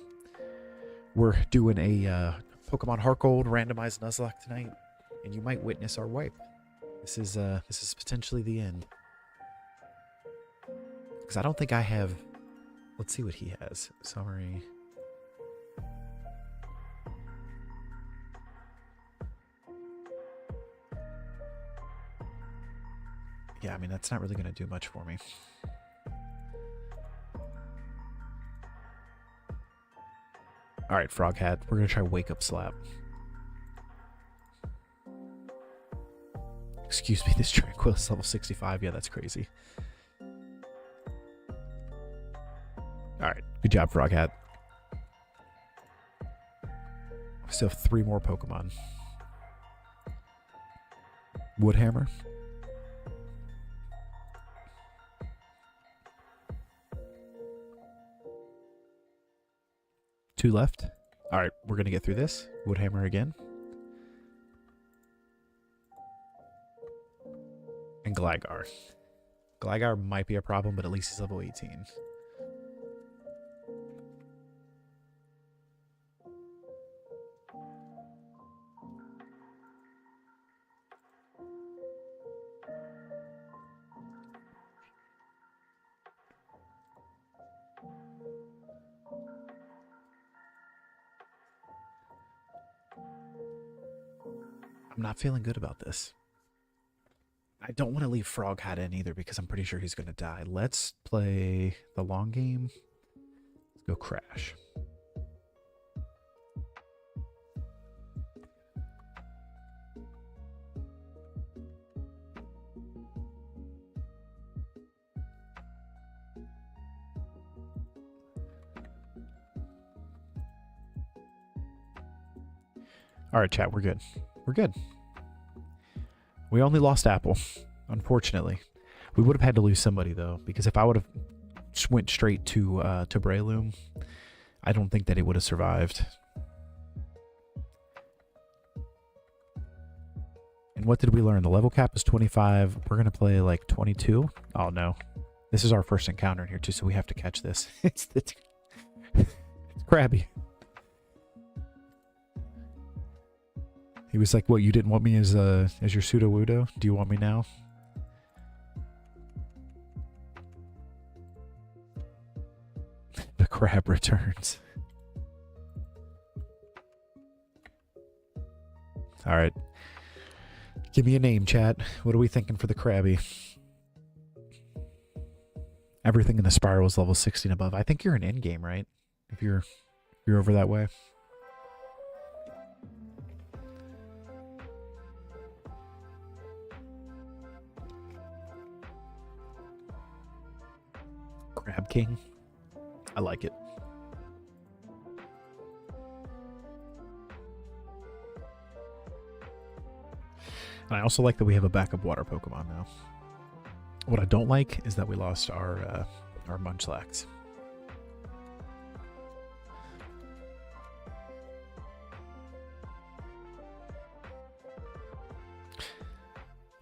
We're doing a Pokemon HeartGold randomized Nuzlocke tonight, and you might witness our wipe. This is potentially the end. Because I don't think I have. Let's see what he has. Summary. Yeah, I mean, that's not really going to do much for me. All right, Frog Hat. We're going to try Wake Up Slap. Excuse me, this Tranquilus level 65. Yeah, that's crazy. All right, good job, Frog Hat. We still have 3 more Pokemon. Woodhammer. Two left. All right, we're going to get through this. Woodhammer again. And Gligar. Gligar might be a problem, but at least he's level 18. I'm not feeling good about this. I don't want to leave Frog Hat in either because I'm pretty sure he's going to die. Let's play the long game. Let's go Crash. All right, chat, we're good. We're good. We only lost Apple, unfortunately. We would have had to lose somebody, though, because if I would have went straight to Breloom, I don't think that it would have survived. And what did we learn? The level cap is 25. We're going to play like 22. Oh, no. This is our first encounter in here, too, so we have to catch this. It's Krabby. He was like, what, you didn't want me as your Sudowoodo? Do you want me now? The crab returns. All right. Give me a name, chat. What are we thinking for the Krabby? Everything in the spiral is level 16 above. I think you're an in-game, right? If you're over that way. Crab King. I like it. And I also like that we have a backup water Pokemon now. What I don't like is that we lost our Munchlax.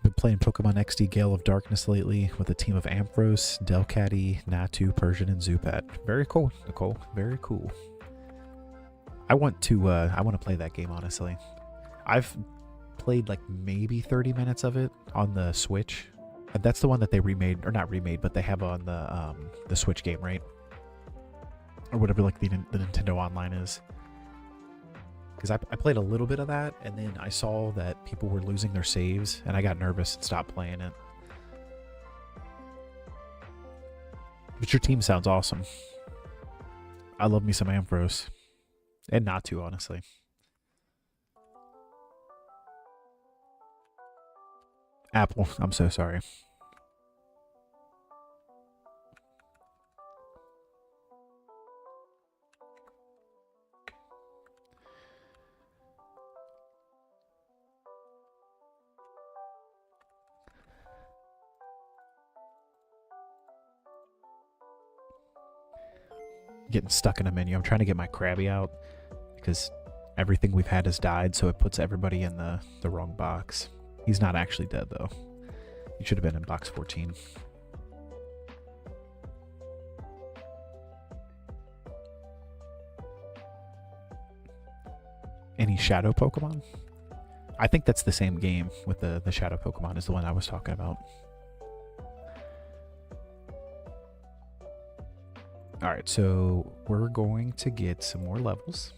Been playing Pokemon XD Gale of Darkness lately with a team of Ampharos, Delcatty, Natu, Persian, and Zubat. Very cool, Nicole. Very cool. I want to play that game, honestly. I've played like maybe 30 minutes of it on the Switch. That's the one that they remade, or not remade, but they have on the Switch game, right? Or whatever, like the Nintendo Online is. Because I played a little bit of that, and then I saw that people were losing their saves, and I got nervous and stopped playing it. But your team sounds awesome. I love me some Ampharos. And Natu, honestly. Apple, I'm so sorry. getting stuck in a menu. I'm trying to get my Krabby out because everything we've had has died, so it puts everybody in the wrong box. He's not actually dead, though. He should have been in box 14. Any shadow Pokemon? I think that's the same game with the shadow Pokemon is the one I was talking about. Alright, so we're going to get some more levels.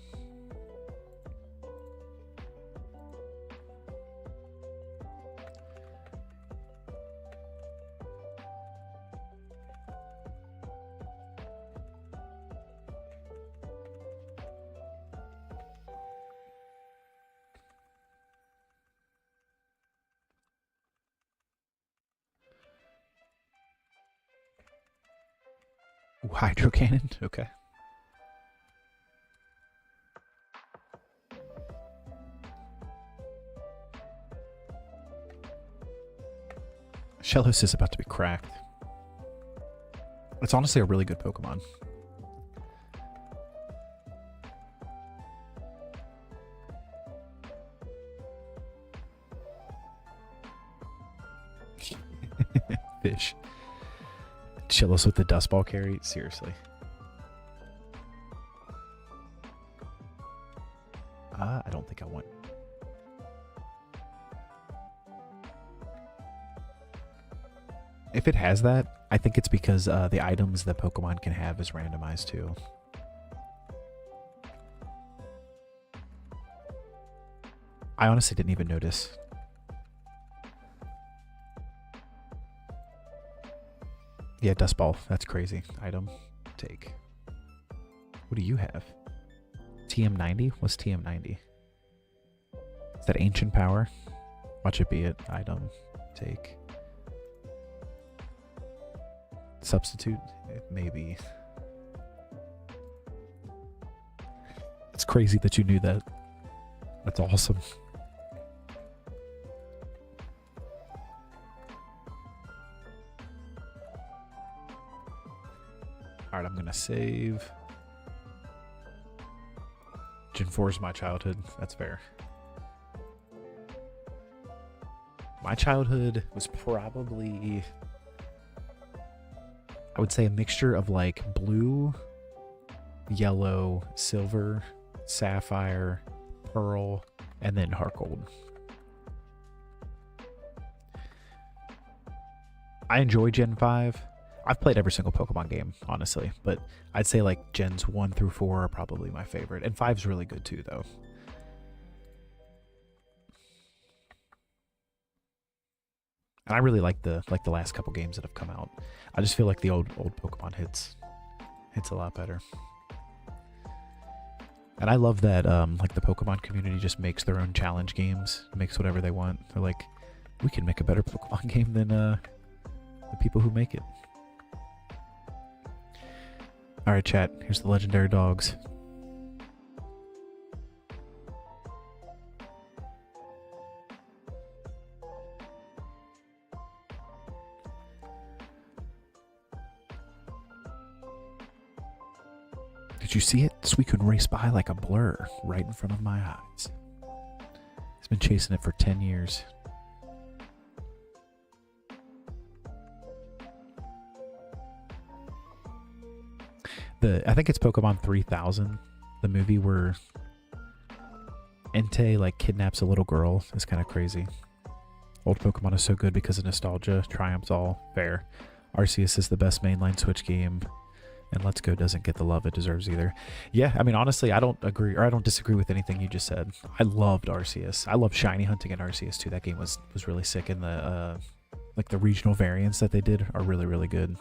Ooh, Hydro Cannon? Okay. Shellos is about to be cracked. It's honestly a really good Pokemon. Fish. Shellos with the dust ball carry? Seriously. I don't think I want... If it has that, I think it's because the items that Pokemon can have is randomized too. I honestly didn't even notice. Yeah, Dust Ball. That's crazy. Item. Take. What do you have? TM90? What's TM90? Is that Ancient Power? Watch it be it. Item. Take. Substitute? Maybe. It's crazy that you knew that. That's awesome. Alright, I'm gonna save. Gen 4 is my childhood. That's fair. My childhood was probably, I would say, a mixture of like blue, yellow, silver, sapphire, pearl, and then HeartGold. I enjoy Gen 5. I've played every single Pokemon game, honestly, but I'd say like Gens 1 through 4 are probably my favorite, and 5's really good too, though. And I really like the last couple games that have come out. I just feel like the old Pokemon hits a lot better. And I love that like the Pokemon community just makes their own challenge games, makes whatever they want. They're like, we can make a better Pokemon game than the people who make it. Alright, chat, here's the legendary dogs. Did you see it? Suicune raced by like a blur right in front of my eyes. He's been chasing it for 10 years. I think it's Pokemon 3000, the movie where Entei like kidnaps a little girl. It's kind of crazy. Old Pokemon is so good because of nostalgia. Triumphs all. Fair. Arceus is the best mainline Switch game, and Let's Go doesn't get the love it deserves either. Yeah, I mean, honestly, I don't agree, or I don't disagree with anything you just said. I loved Arceus. I love shiny hunting in Arceus too. That game was really sick, and the like the regional variants that they did are really good.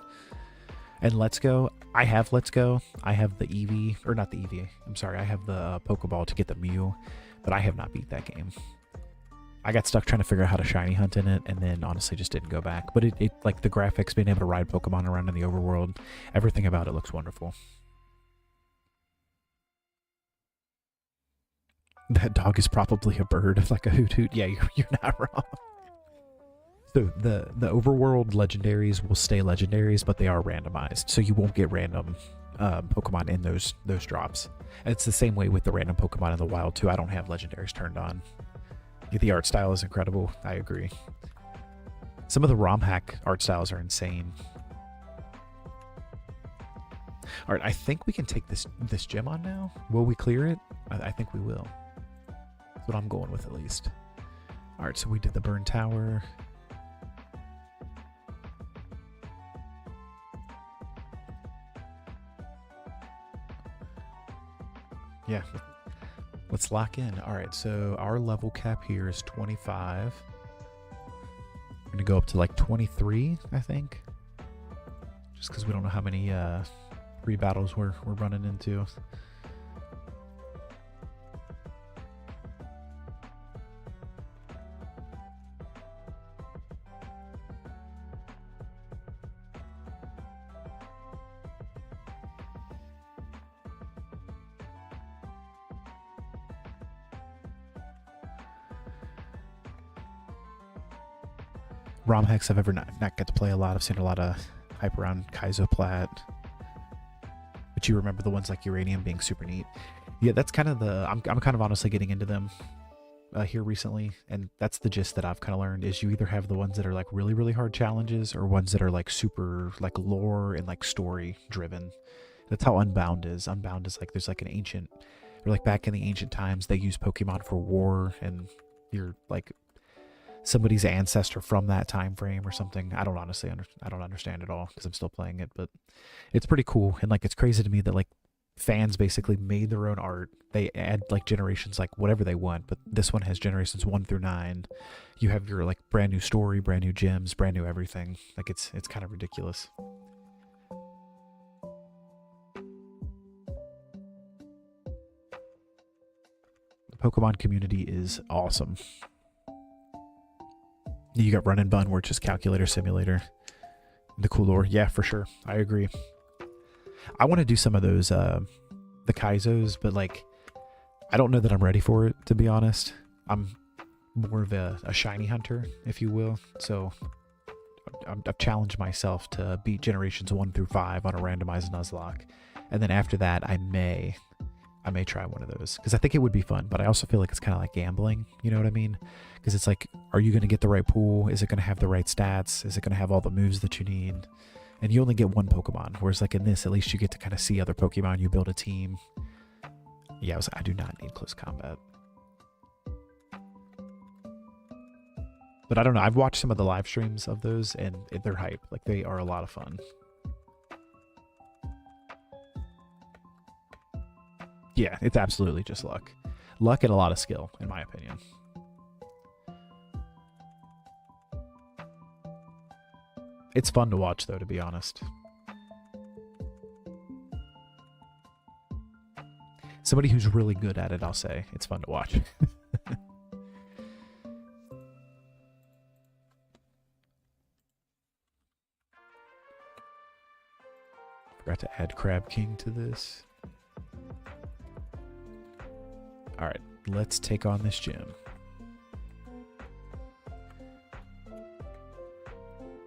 And Let's Go, I have Let's Go. I have the Eevee, or not the Eevee, I'm sorry, I have the Pokeball to get the Mew, but I have not beat that game. I got stuck trying to figure out how to shiny hunt in it, and then honestly just didn't go back. But it like the graphics, being able to ride Pokemon around in the overworld, everything about it looks wonderful. That dog is probably a bird, like a hoot hoot. Yeah, you're not wrong. So the overworld legendaries will stay legendaries, but they are randomized, so you won't get random Pokemon in those drops. And it's the same way with the random Pokemon in the wild too. I don't have legendaries turned on. The art style is incredible. I agree. Some of the ROM hack art styles are insane. All right, I think we can take this gym on now. Will we clear it? I think we will. That's what I'm going with, at least. All right, so we did the burn tower. Yeah, let's lock in. All right, so our level cap here is 25. We're gonna go up to like 23, I think, just because we don't know how many free battles we're running into. ROM hacks I've ever not got to play a lot. I've seen a lot of hype around Kaizo Plat. But you remember the ones like Uranium being super neat. Yeah, that's kind of the... I'm kind of honestly getting into them here recently. And that's the gist that I've kind of learned is you either have the ones that are like really, really hard challenges or ones that are like super like lore and like story driven. That's how Unbound is. Unbound is like there's like an ancient... Or like back in the ancient times, they used Pokemon for war and you're like... somebody's ancestor from that time frame or something. I don't understand it all because I'm still playing it, but it's pretty cool. And like it's crazy to me that like fans basically made their own art. They add like generations like whatever they want, but this one has generations 1 through 9. You have your like brand new story, brand new gyms, brand new everything. Like it's kind of ridiculous. The Pokemon community is awesome. You got Run and Bun, where it's just calculator simulator. The cool lore. Yeah, for sure. I agree. I want to do some of those, the Kaizos, but like, I don't know that I'm ready for it, to be honest. I'm more of a shiny hunter, if you will. So I've challenged myself to beat generations 1 through 5 on a randomized Nuzlocke. And then after that, I may try one of those because I think it would be fun, but I also feel like it's kind of like gambling. You know what I mean? Because it's like, are you going to get the right pool? Is it going to have the right stats? Is it going to have all the moves that you need? And you only get one Pokemon, whereas like in this, at least you get to kind of see other Pokemon. You build a team. Yeah, I do not need close combat. But I don't know. I've watched some of the live streams of those, and they're hype. Like they are a lot of fun. Yeah, it's absolutely just luck. Luck and a lot of skill, in my opinion. It's fun to watch, though, to be honest. Somebody who's really good at it, I'll say. It's fun to watch. Forgot to add Crab King to this. Alright, let's take on this gym.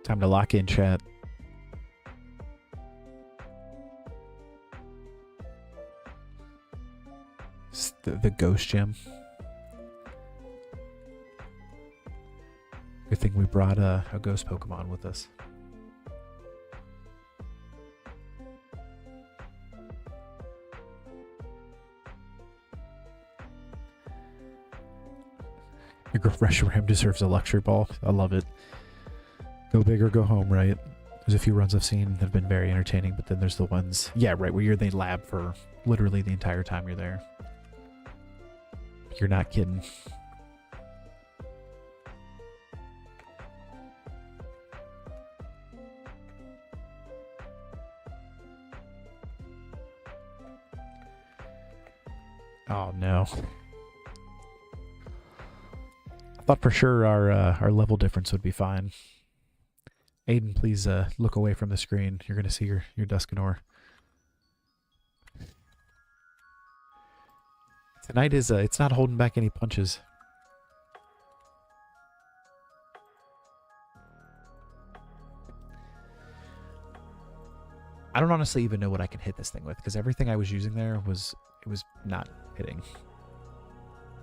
Time to lock in, chat. It's the ghost gym. Good thing we brought a ghost Pokemon with us. Your girlfriend Ram deserves a luxury ball. I love it. Go big or go home, right? There's a few runs I've seen that have been very entertaining, but then there's the ones, yeah, right, where you're in the lab for literally the entire time you're there. You're not kidding. Oh no. I thought for sure our level difference would be fine. Aiden, please look away from the screen. You're going to see your Dusknoir. Tonight is, it's not holding back any punches. I don't honestly even know what I can hit this thing with, because everything I was using there was not hitting.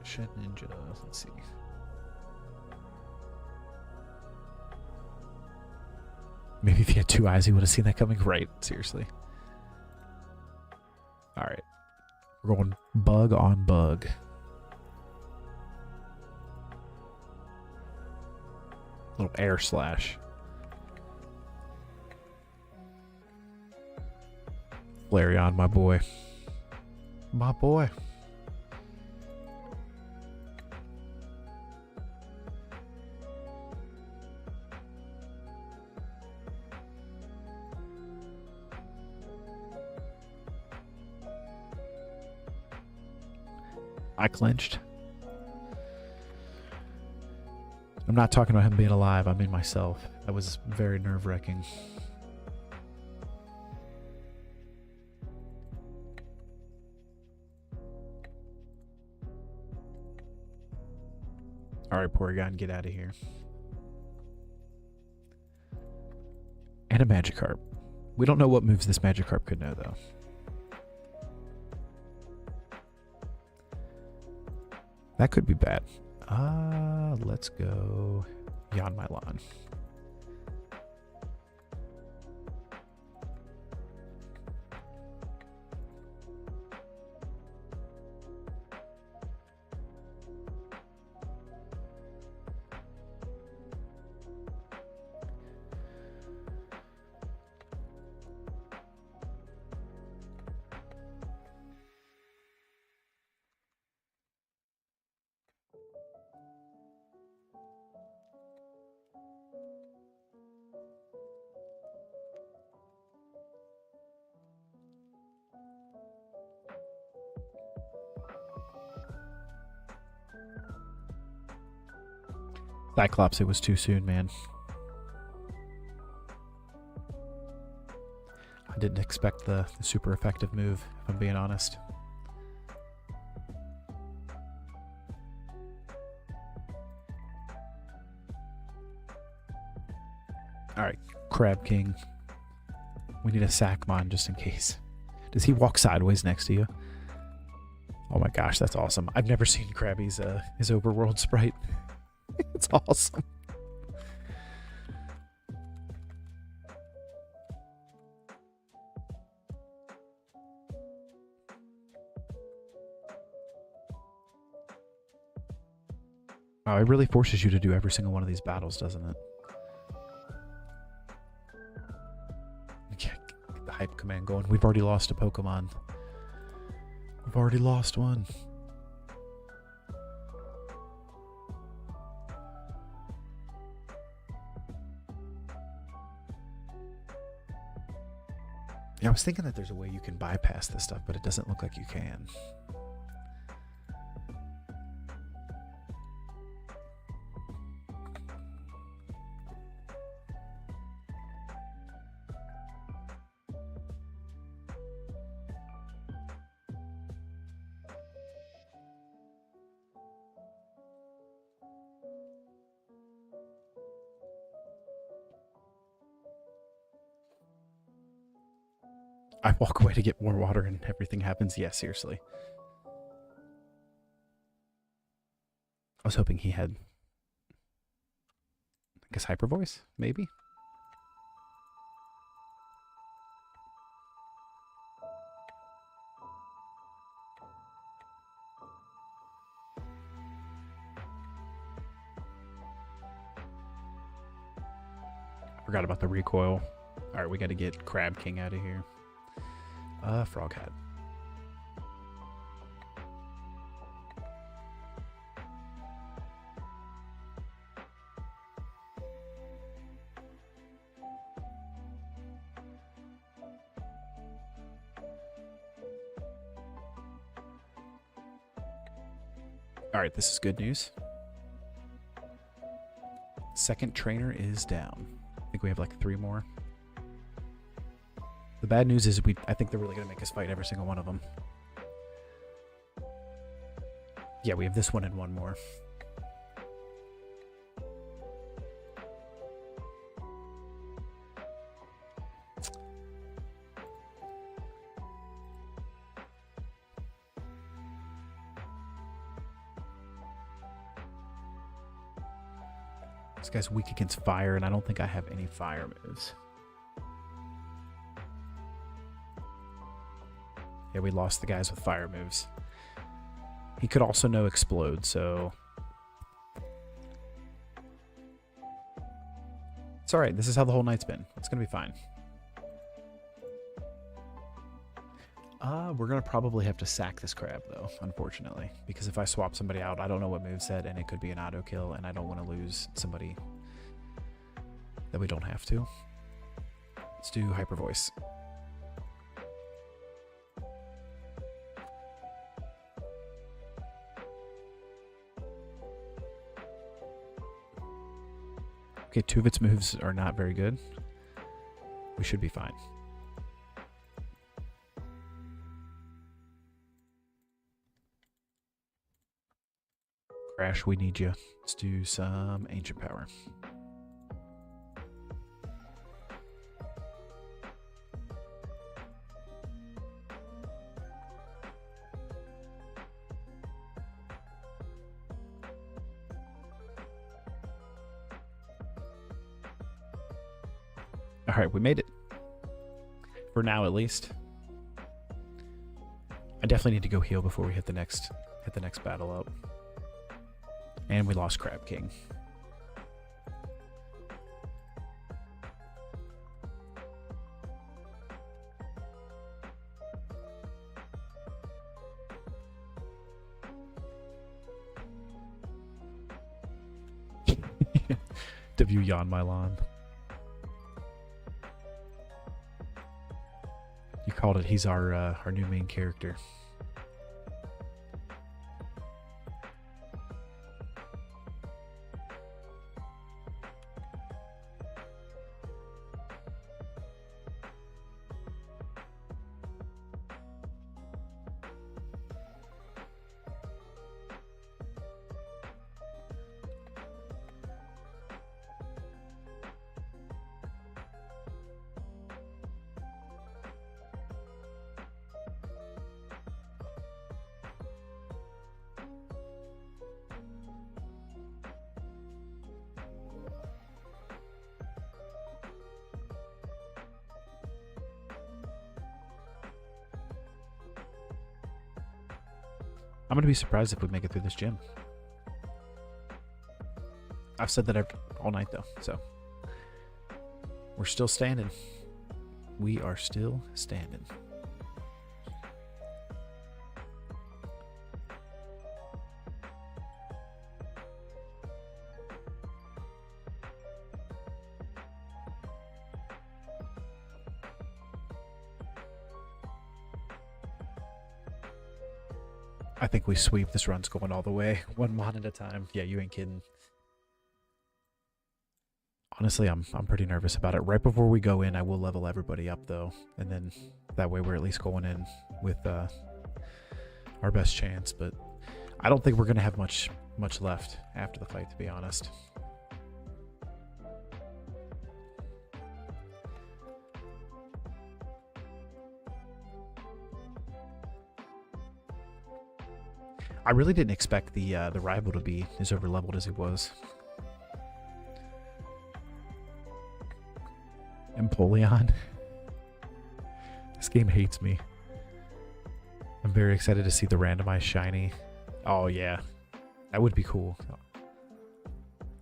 Shed Ninja, let's see. Maybe if he had 2 eyes, he would have seen that coming. Right, seriously. Alright. We're going bug on bug. Little air slash. Flareon, my boy. My boy. I clinched. I'm not talking about him being alive. I mean myself. That was very nerve-wracking. Alright, Porygon, get out of here. And a Magikarp. We don't know what moves this Magikarp could know, though. That could be bad. Let's go Yanmylon. Cyclops, it was too soon, man. I didn't expect the super effective move, if I'm being honest. Alright, Crab King. We need a Sackmon just in case. Does he walk sideways next to you? Oh my gosh, that's awesome. I've never seen Krabby's his overworld sprite. It's awesome. Oh, it really forces you to do every single one of these battles, doesn't it? Get the hype command going. We've already lost a Pokemon. We've already lost one. Yeah, I was thinking that there's a way you can bypass this stuff, but it doesn't look like you can. I walk away to get more water and everything happens. Yeah, seriously. I was hoping he had, I guess, Hyper Voice, maybe? I forgot about the recoil. Alright, we gotta get Crab King out of here. Frog Hat. Alright, this is good news. Second trainer is down. I think we have like 3 more. The bad news is I think they're really going to make us fight every single one of them. Yeah, we have this one and 1 more. This guy's weak against fire, and I don't think I have any fire moves. Yeah, we lost the guys with fire moves. He could also know explode, so... It's alright, this is how the whole night's been. It's gonna be fine. We're gonna probably have to sack this crab, though, unfortunately. Because if I swap somebody out, I don't know what moveset, and it could be an auto kill, and I don't want to lose somebody that we don't have to. Let's do Hyper Voice. Okay, 2 of its moves are not very good. We should be fine. Crash, we need you. Let's do some Ancient Power. All right, we made it. For now, at least. I definitely need to go heal before we hit the next battle up. And we lost Crab King. W Yan Mylon. You called it. He's our new main character. I'm going to be surprised if we make it through this gym. I've said that all night, though, so. We're still standing. We are still standing. I think we sweep. This run's going all the way. 1 mon at a time. Yeah, you ain't kidding. Honestly, I'm pretty nervous about it. Right before we go in, I will level everybody up, though. And then that way we're at least going in with our best chance. But I don't think we're going to have much left after the fight, to be honest. I really didn't expect the rival to be as overleveled as he was. Empoleon. This game hates me. I'm very excited to see the randomized shiny. Oh yeah, that would be cool.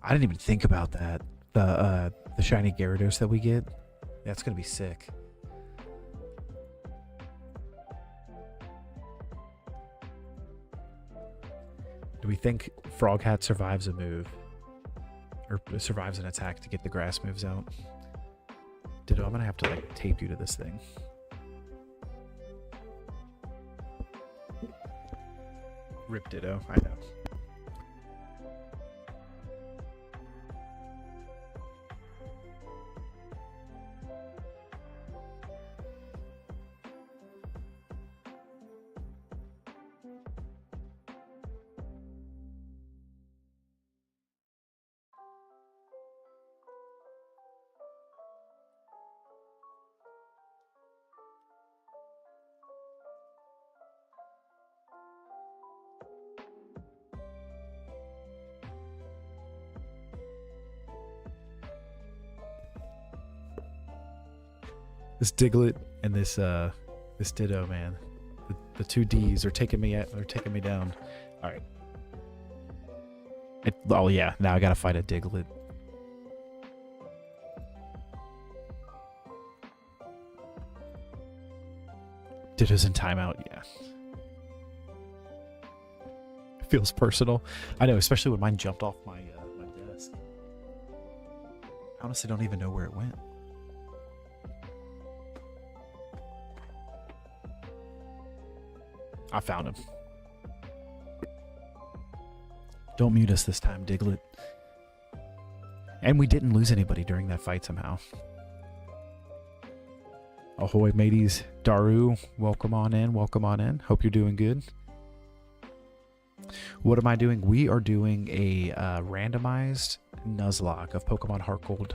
I didn't even think about that. The shiny Gyarados that we get. That's gonna be sick. Do we think Frog Hat survives a move? Or survives an attack to get the grass moves out? Ditto, I'm gonna have to like tape you to this thing. Rip Ditto, I know. This Diglett and this Ditto, man. The two D's are taking me down. All right. Oh yeah, now I gotta fight a Diglett. Ditto's in timeout, yeah. It feels personal. I know, especially when mine jumped off my desk. I honestly don't even know where it went. I found him. Don't mute us this time, Diglett. And we didn't lose anybody during that fight somehow. Ahoy, mateys. Daru, welcome on in. Welcome on in. Hope you're doing good. What am I doing? We are doing a randomized Nuzlocke of Pokemon HeartGold.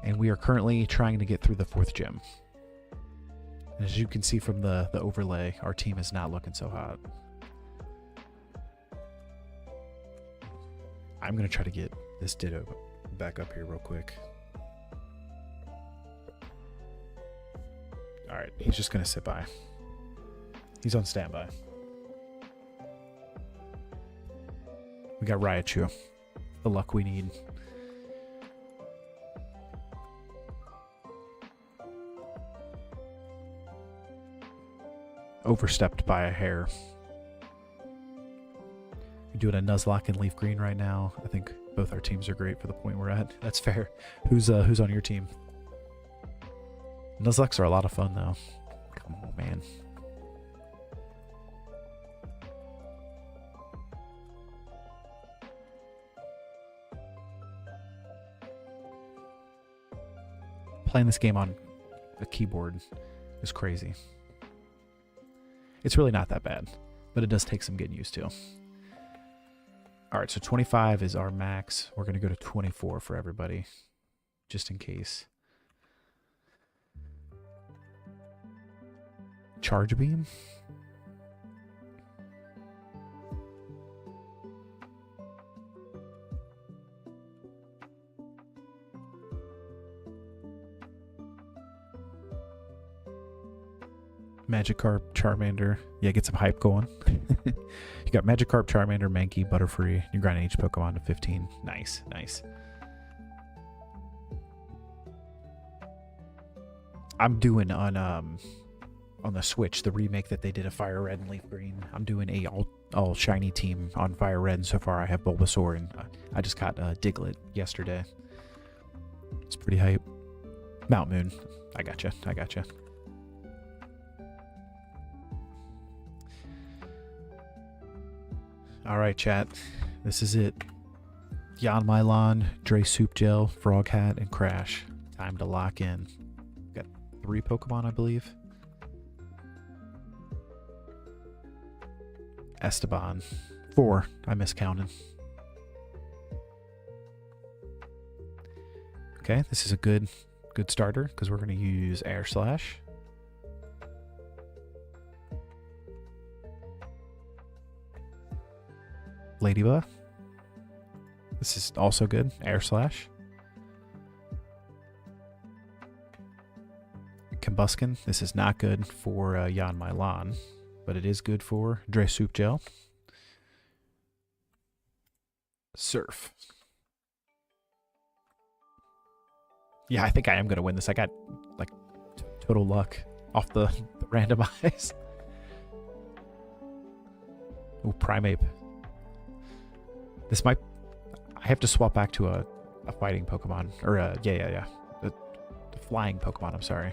And we are currently trying to get through the 4th gym. As you can see from the overlay, our team is not looking so hot. I'm going to try to get this Ditto back up here real quick. Alright, he's just going to sit by. He's on standby. We got Raichu. The luck we need. Overstepped by a hair. We're doing a Nuzlocke and Leaf Green right now. I think both our teams are great for the point we're at. That's fair. Who's on your team? Nuzlocks are a lot of fun though. Come on, man. Playing this game on a keyboard is crazy. It's really not that bad, but it does take some getting used to. All right, so 25 is our max. We're going to go to 24 for everybody, just in case. Charge beam? Magikarp, Charmander. Yeah, get some hype going. You got Magikarp, Charmander, Mankey, Butterfree. You're grinding each Pokemon to 15. Nice, nice. I'm doing on the Switch, the remake that they did of Fire Red and Leaf Green. I'm doing a all shiny team on Fire Red, and so far I have Bulbasaur, and I just got Diglett yesterday. It's pretty hype. Mount Moon. I gotcha. I gotcha. All right, chat. This is it. Yanmylon, Dre Soup Gel, Frog Hat, and Crash. Time to lock in. Got 3 Pokemon, I believe. Esteban. 4. I miscounted. Okay, this is a good starter because we're going to use Air Slash. Ladybug. This is also good. Air Slash. Combuskin. This is not good for Yanmylon, but it is good for Dre Soup Gel. Surf. Yeah, I think I am going to win this. I got like total luck off the randomize. Oh, Primeape. This might... I have to swap back to a fighting Pokemon. Or, yeah. The flying Pokemon, I'm sorry.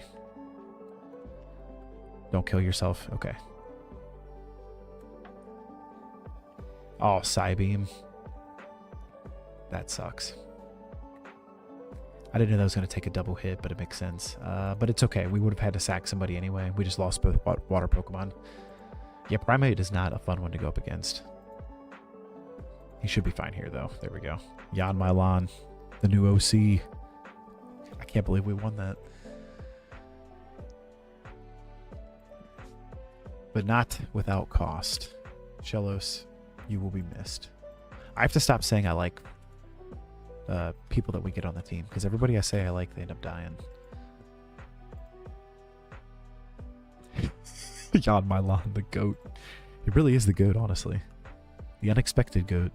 Don't kill yourself. Okay. Oh, Psybeam. That sucks. I didn't know that was going to take a double hit, but it makes sense. But it's okay. We would have had to sack somebody anyway. We just lost both water Pokemon. Yeah, Primeape is not a fun one to go up against. He should be fine here, though. There we go. Yanmylon, the new OC. I can't believe we won that. But not without cost. Shellos, you will be missed. I have to stop saying I like people that we get on the team, because everybody I say I like, they end up dying. Yon Milan, the goat. It really is the goat, honestly. The unexpected goat.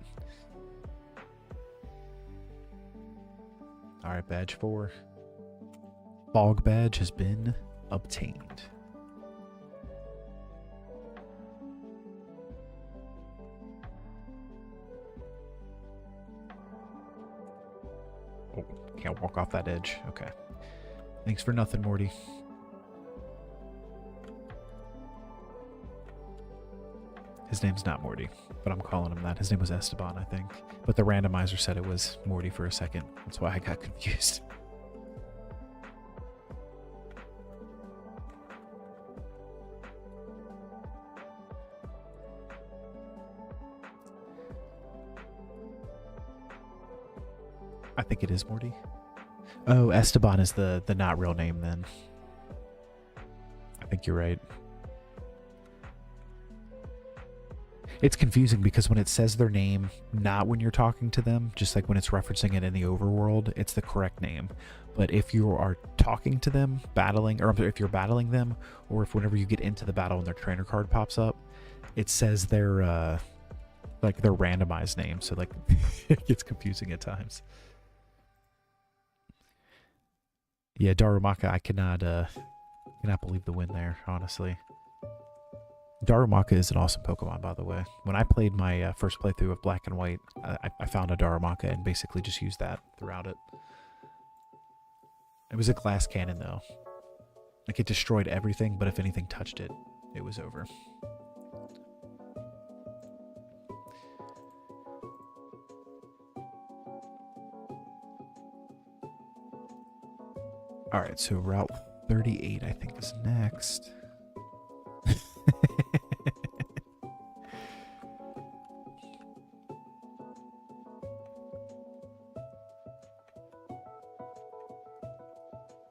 Alright, badge 4. Fog badge has been obtained. Oh, can't walk off that edge. Okay. Thanks for nothing, Morty. His name's not Morty, but I'm calling him that. His name was Esteban, I think. But the randomizer said it was Morty for a second. That's why I got confused. I think it is Morty. Oh, Esteban is the not real name then. I think you're right. It's confusing because when it says their name, not when you're talking to them, just like when it's referencing it in the overworld, it's the correct name. But if you are talking to them, battling, or if you're battling them, or if whenever you get into the battle and their trainer card pops up, it says their like their randomized name. So like it gets confusing at times. Yeah, Darumaka, I cannot believe the win there, honestly. Darumaka is an awesome Pokemon, by the way. When I played my first playthrough of Black and White, I found a Darumaka and basically just used that throughout it. It was a glass cannon, though. Like, it destroyed everything, but if anything touched it, it was over. Alright, so Route 38, I think, is next.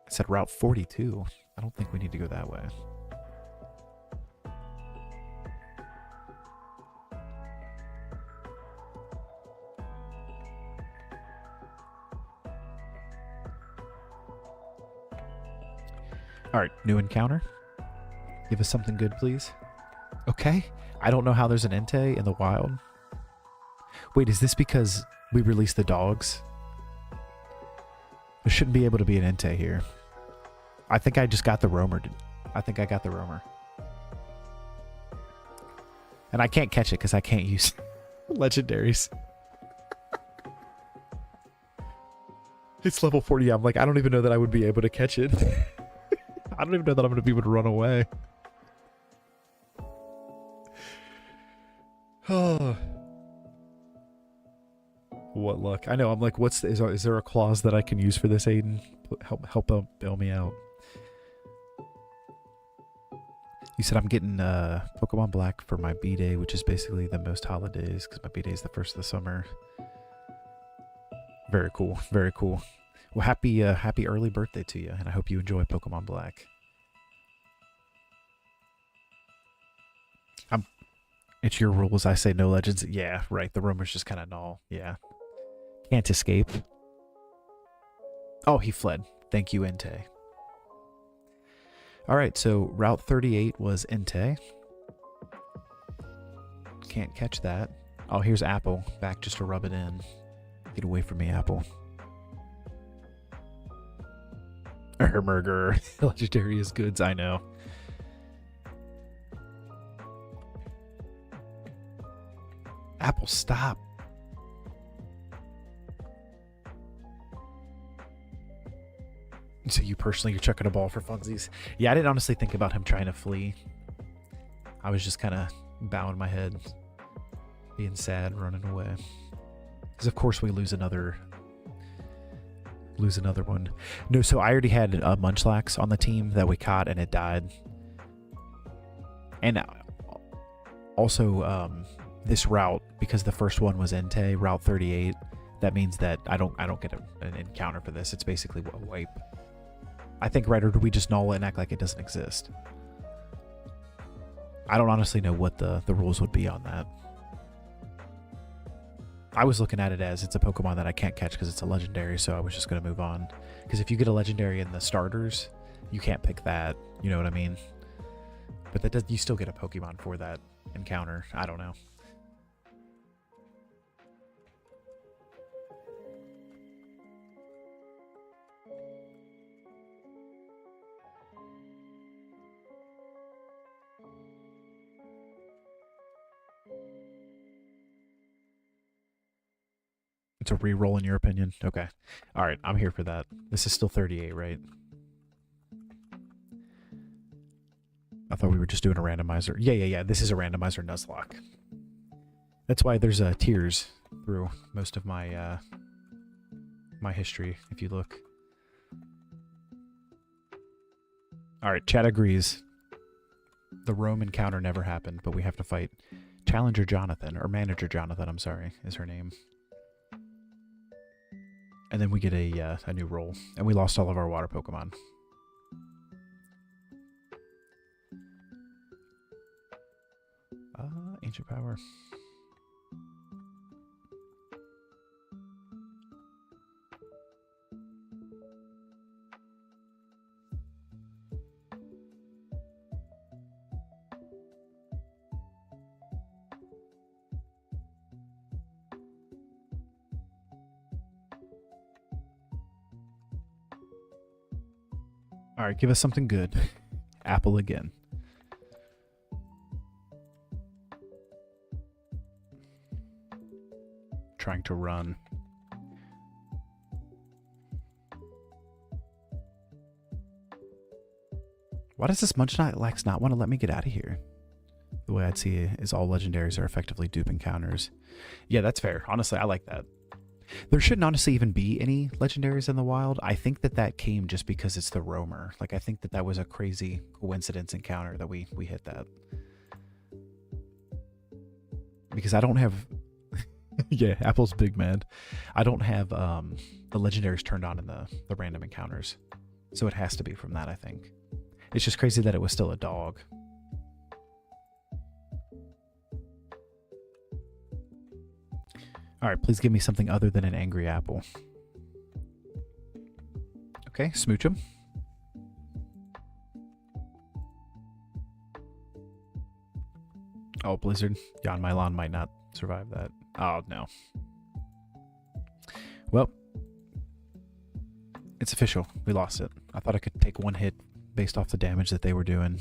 I said Route 42. I don't think we need to go that way. Alright, new encounter. Give us something good, please. Okay. I don't know how there's an Entei in the wild. Wait, is this because we released the dogs? There shouldn't be able to be an Entei here. I think I just got the roamer. I think I got the roamer. And I can't catch it because I can't use legendaries. It's level 40. I'm like, I don't even know that I would be able to catch it. I don't even know that I'm going to be able to run away. Oh. What luck. I know, I'm like, is there a clause that I can use for this, Aiden? Help bail me out. You said I'm getting Pokemon Black for my B-Day, which is basically the most holidays, because my B-Day is the first of the summer. Very cool. Very cool. Well, happy early birthday to you, and I hope you enjoy Pokemon Black. It's your rules. I say no legends. Yeah, right. The rumor's just kind of null. Yeah. Can't escape. Oh, he fled. Thank you, Entei. Alright, so Route 38 was Entei. Can't catch that. Oh, here's Apple. Back just to rub it in. Get away from me, Apple. Ermurger. Legendary is goods, I know. Apple, stop. So you personally, you're chucking a ball for funsies. Yeah, I didn't honestly think about him trying to flee. I was just kind of bowing my head, being sad, running away. Because of course we lose another one. No, so I already had a Munchlax on the team that we caught and it died. And also this route, because the first one was Entei, Route 38, that means that I don't get an encounter for this. It's basically a wipe. I think, right, or do we just null it and act like it doesn't exist? I don't honestly know what the rules would be on that. I was looking at it as it's a Pokemon that I can't catch because it's a legendary, so I was just going to move on. Because if you get a legendary in the starters, you can't pick that. You know what I mean? But that does, you still get a Pokemon for that encounter. I don't know. It's a reroll in your opinion? Okay. Alright, I'm here for that. This is still 38, right? I thought we were just doing a randomizer. Yeah. This is a randomizer Nuzlocke. That's why there's tiers through most of my my history, if you look. Alright, chat agrees. The Rome encounter never happened, but we have to fight Challenger Jonathan, or Manager Jonathan, I'm sorry, is her name. And then we get a new roll. And we lost all of our water Pokemon. Ancient Power. Alright, give us something good. Apple again. Trying to run. Why does this Munchlax not want to let me get out of here? The way I'd see it is all legendaries are effectively dupe encounters. Yeah, that's fair. Honestly, I like that. There shouldn't honestly even be any legendaries in the wild. I think that came just because it's the roamer. Like, I think that was a crazy coincidence encounter that we hit that. Because I don't have... yeah, Apple's big mad. I don't have the legendaries turned on in the random encounters. So it has to be from that, I think. It's just crazy that it was still a dog. Alright, please give me something other than an angry apple. Okay, smooch him. Oh, Blizzard. Yon Mylon might not survive that. Oh, no. Well, it's official. We lost it. I thought I could take one hit based off the damage that they were doing.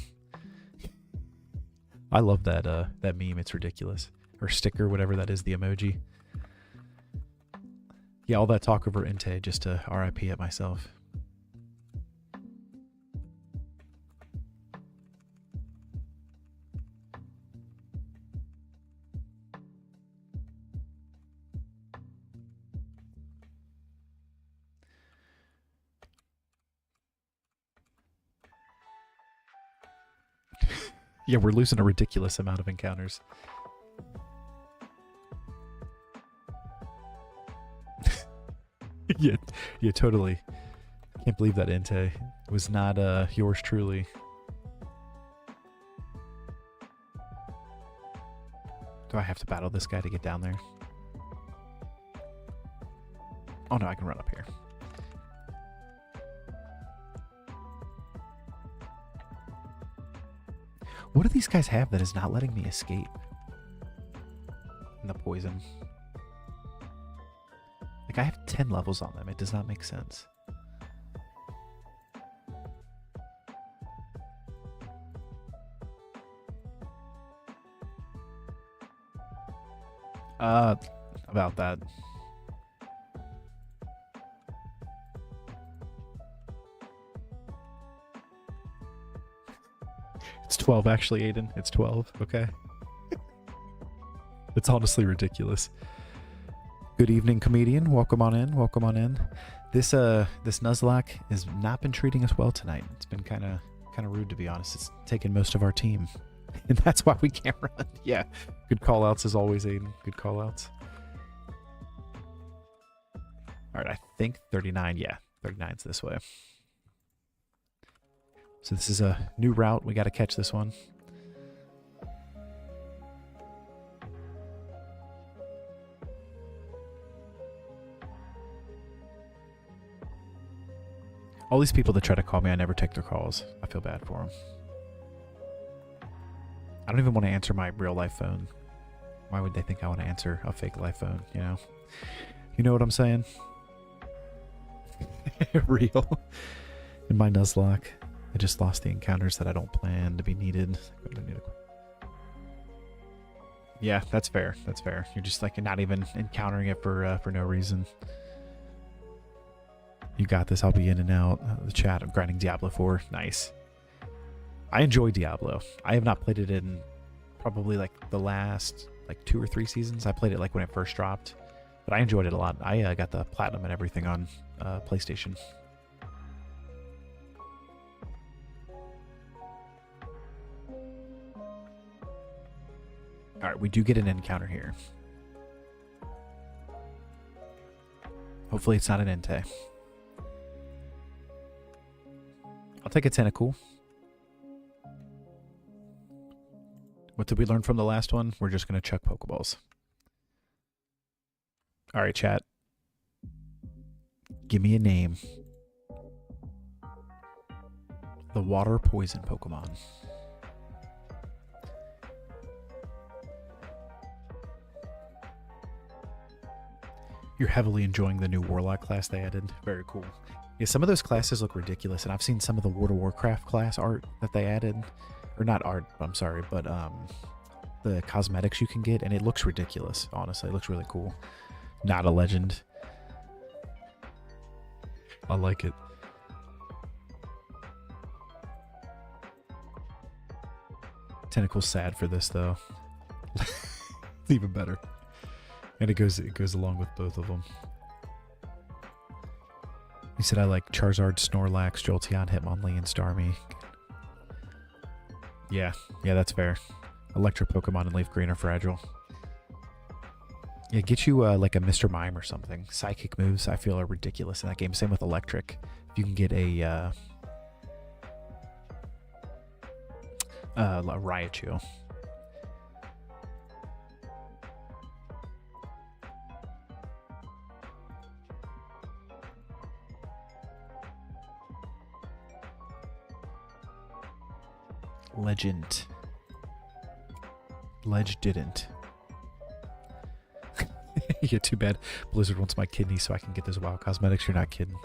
I love that that meme. It's ridiculous. Or sticker, whatever that is, the emoji. Yeah, all that talk over Entei just to RIP it myself. Yeah, we're losing a ridiculous amount of encounters. yeah, totally. Can't believe that Entei was not yours truly. Do I have to battle this guy to get down there? Oh no, I can run up here. What do these guys have that is not letting me escape? And the poison. Like, I have 10 levels on them. It does not make sense. About that. It's 12 actually, Aiden. It's 12. Okay. It's honestly ridiculous. Good evening, comedian. Welcome on in. Welcome on in. This Nuzlocke has not been treating us well tonight. It's been kind of rude, to be honest. It's taken most of our team, and that's why we can't run. Yeah. Good call outs as always, Aiden. Good call outs. All right, I think 39. Yeah, 39's this way. So this is a new route. We got to catch this one. All these people that try to call me, I never take their calls. I feel bad for them. I don't even want to answer my real life phone. Why would they think I want to answer a fake life phone, you know? You know what I'm saying? Real. In my Nuzlocke, I just lost the encounters that I don't plan to be needed. Yeah, that's fair. That's fair. You're just like not even encountering it for no reason. You got this. I'll be in and out. The chat. I'm grinding Diablo 4. Nice. I enjoy Diablo. I have not played it in probably like the last like 2 or 3 seasons. I played it like when it first dropped, but I enjoyed it a lot. I got the platinum and everything on PlayStation. All right, we do get an encounter here. Hopefully it's not an Entei. I'll take a tentacle. What did we learn from the last one? We're just going to chuck Pokeballs. All right, chat. Give me a name. The water poison Pokemon. You're heavily enjoying the new Warlock class they added. Very cool. Yeah, some of those classes look ridiculous, and I've seen some of the World of Warcraft class art that they added. Or not art, I'm sorry, but the cosmetics you can get, and it looks ridiculous, honestly. It looks really cool. Not a legend. I like it. Tentacle's sad for this, though. Even better. And it goes along with both of them. He said I like Charizard, Snorlax, Jolteon, Hitmonlee, and Starmie. Yeah, that's fair. Electric Pokemon and Leaf Green are fragile. Yeah, get you like a Mr. Mime or something. Psychic moves I feel are ridiculous in that game. Same with Electric. If you can get a Raichu. Legend. Ledge didn't. Yeah, too bad. Blizzard wants my kidney so I can get those wild cosmetics. You're not kidding.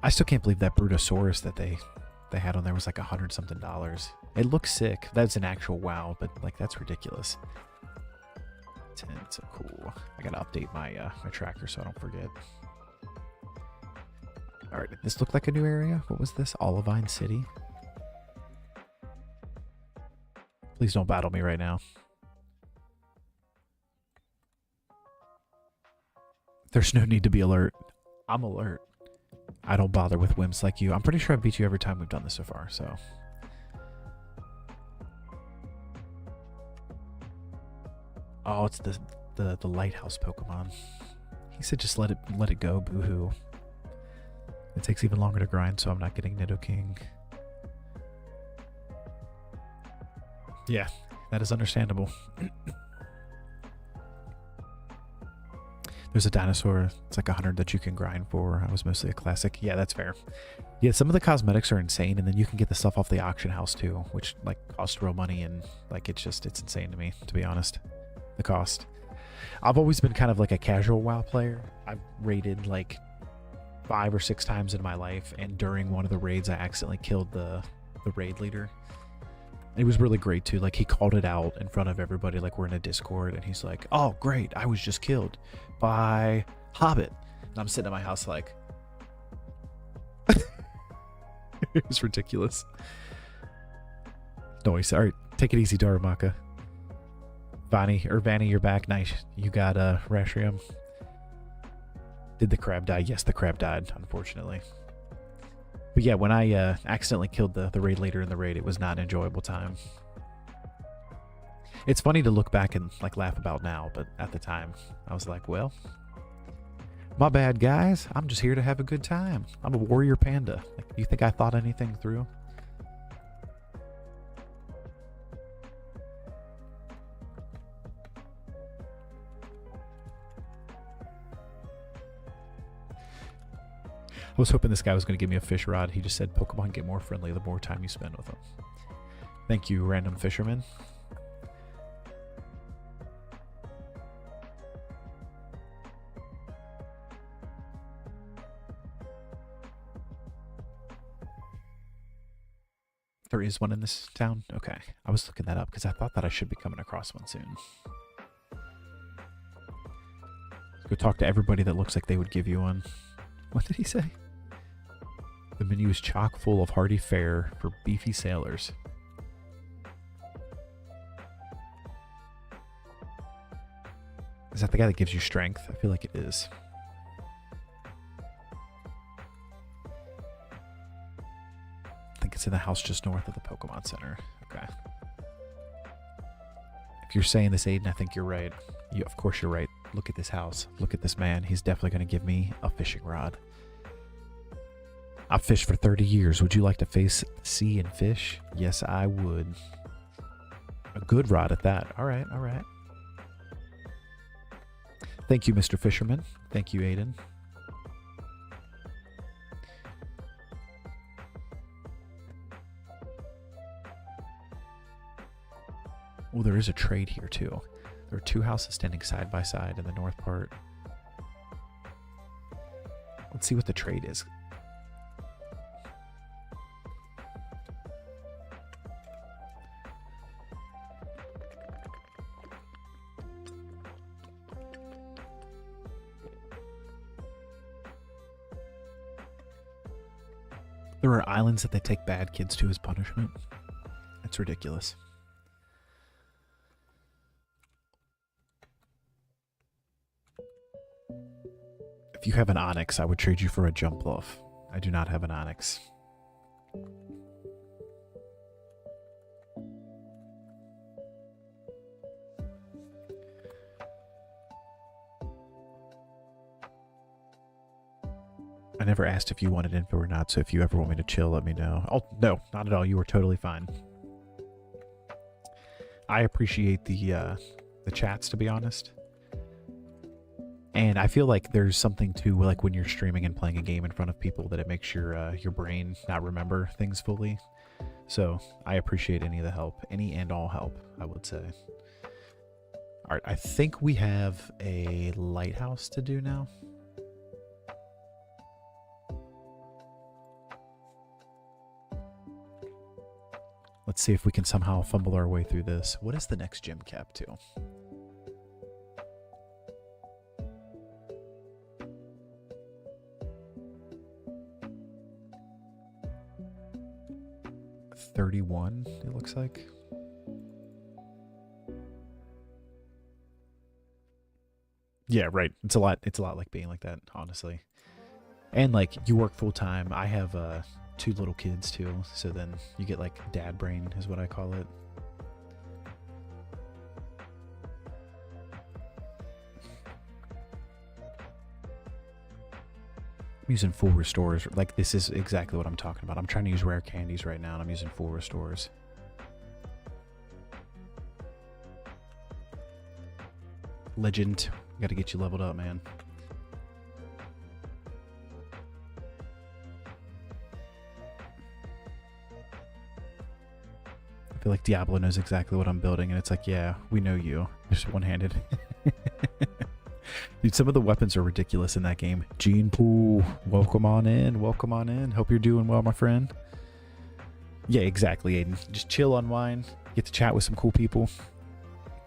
I still can't believe that Brutosaurus that they had on there was like $100-something. It looks sick. That's an actual WoW, but like that's ridiculous. 10, so cool. I gotta update my my tracker so I don't forget. All right, did this look like a new area? What was this? Olivine City? Please don't battle me right now. There's no need to be alert. I'm alert. I don't bother with wimps like you. I'm pretty sure I've beat you every time we've done this so far, so. Oh, it's the lighthouse Pokemon. He said just let it go, boo-hoo. It takes even longer to grind, so I'm not getting Nidoking. Yeah, that is understandable. There's a dinosaur. It's like 100 that you can grind for. I was mostly a classic. Yeah, that's fair. Yeah, some of the cosmetics are insane, and then you can get the stuff off the auction house too, which like costs real money, and like it's insane to me, to be honest. The cost. I've always been kind of like a casual WoW player. I've raided like 5 or 6 times in my life, and during one of the raids I accidentally killed the raid leader. It was really great too. Like he called it out in front of everybody, like we're in a Discord, and he's like, "Oh great, I was just killed by Hobbit." And I'm sitting at my house like it was ridiculous. Noise. All right, take it easy, Daramaka. Vanny, you're back. Nice. You got Rashium. Did the crab die? Yes, the crab died, unfortunately. But yeah, when I accidentally killed the raid leader in the raid, it was not an enjoyable time. It's funny to look back and like laugh about now, but at the time, I was like, well, my bad, guys. I'm just here to have a good time. I'm a warrior panda. Like, you think I thought anything through? I was hoping this guy was going to give me a fish rod. He just said Pokemon get more friendly the more time you spend with them. Thank you, random fisherman. There is one in this town? Okay. I was looking that up because I thought that I should be coming across one soon. Let's go talk to everybody that looks like they would give you one. What did he say? The menu is chock full of hearty fare for beefy sailors. Is that the guy that gives you strength? I feel like it is. I think it's in the house just north of the Pokemon Center. Okay. If you're saying this, Aiden, I think you're right. Of course you're right. Look at this house. Look at this man. He's definitely going to give me a fishing rod. I've fished for 30 years. Would you like to face the sea and fish? Yes, I would. A good rod at that. All right, all right. Thank you, Mr. Fisherman. Thank you, Aiden. Oh, there is a trade here, too. There are two houses standing side by side in the north part. Let's see what the trade is. There are islands that they take bad kids to as punishment. That's ridiculous. If you have an Onyx, I would trade you for a Jumpluff. I do not have an Onyx. I never asked if you wanted info or not, so if you ever want me to chill, let me know. Oh, no, not at all. You were totally fine. I appreciate the chats, to be honest. And I feel like there's something to, like, when you're streaming and playing a game in front of people, that it makes your brain not remember things fully. So I appreciate any of the help, any and all help, I would say. All right, I think we have a lighthouse to do now. Let's see if we can somehow fumble our way through this. What is the next gym cap to? $31, it looks like. Yeah, right. It's a lot like being like that, honestly. And like, you work full time. I have 2 little kids too, so then you get like dad brain is what I call it. I'm using full restores. Like, this is exactly what I'm talking about. I'm trying to use rare candies right now, and I'm using full restores. Legend, got to get you leveled up, man. I feel like Diablo knows exactly what I'm building, and it's like, yeah, we know you. Just one-handed. Dude, some of the weapons are ridiculous in that game. Gene Pool, welcome on in. Welcome on in. Hope you're doing well, my friend. Yeah, exactly, Aiden. Just chill, unwind, get to chat with some cool people.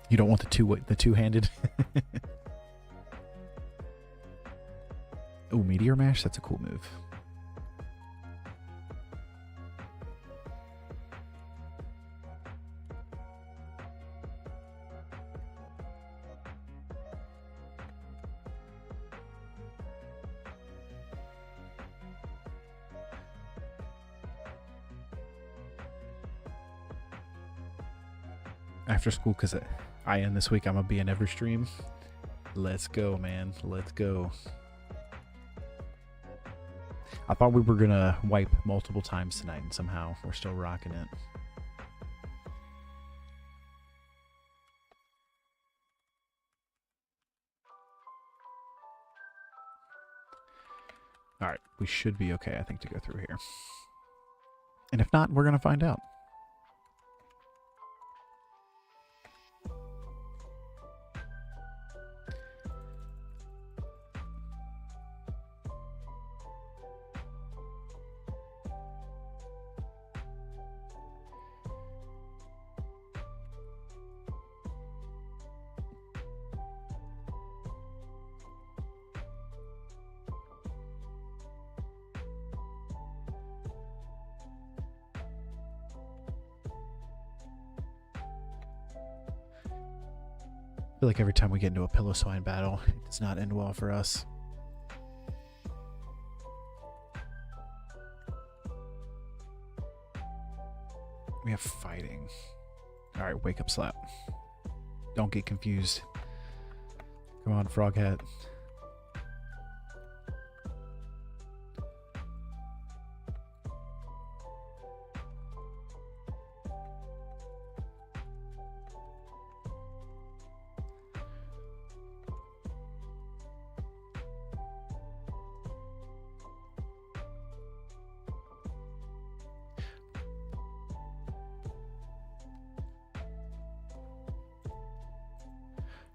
You don't want the two-handed. Oh, Meteor Mash? That's a cool move. After school, because I end this week, I'm going to be in every stream. Let's go, man. Let's go. I thought we were going to wipe multiple times tonight, and somehow we're still rocking it. Alright, we should be okay, I think, to go through here. And if not, we're going to find out. I feel like every time we get into a pillow swine battle, it does not end well for us. We have fighting. Alright, wake up slap. Don't get confused. Come on, Froghat.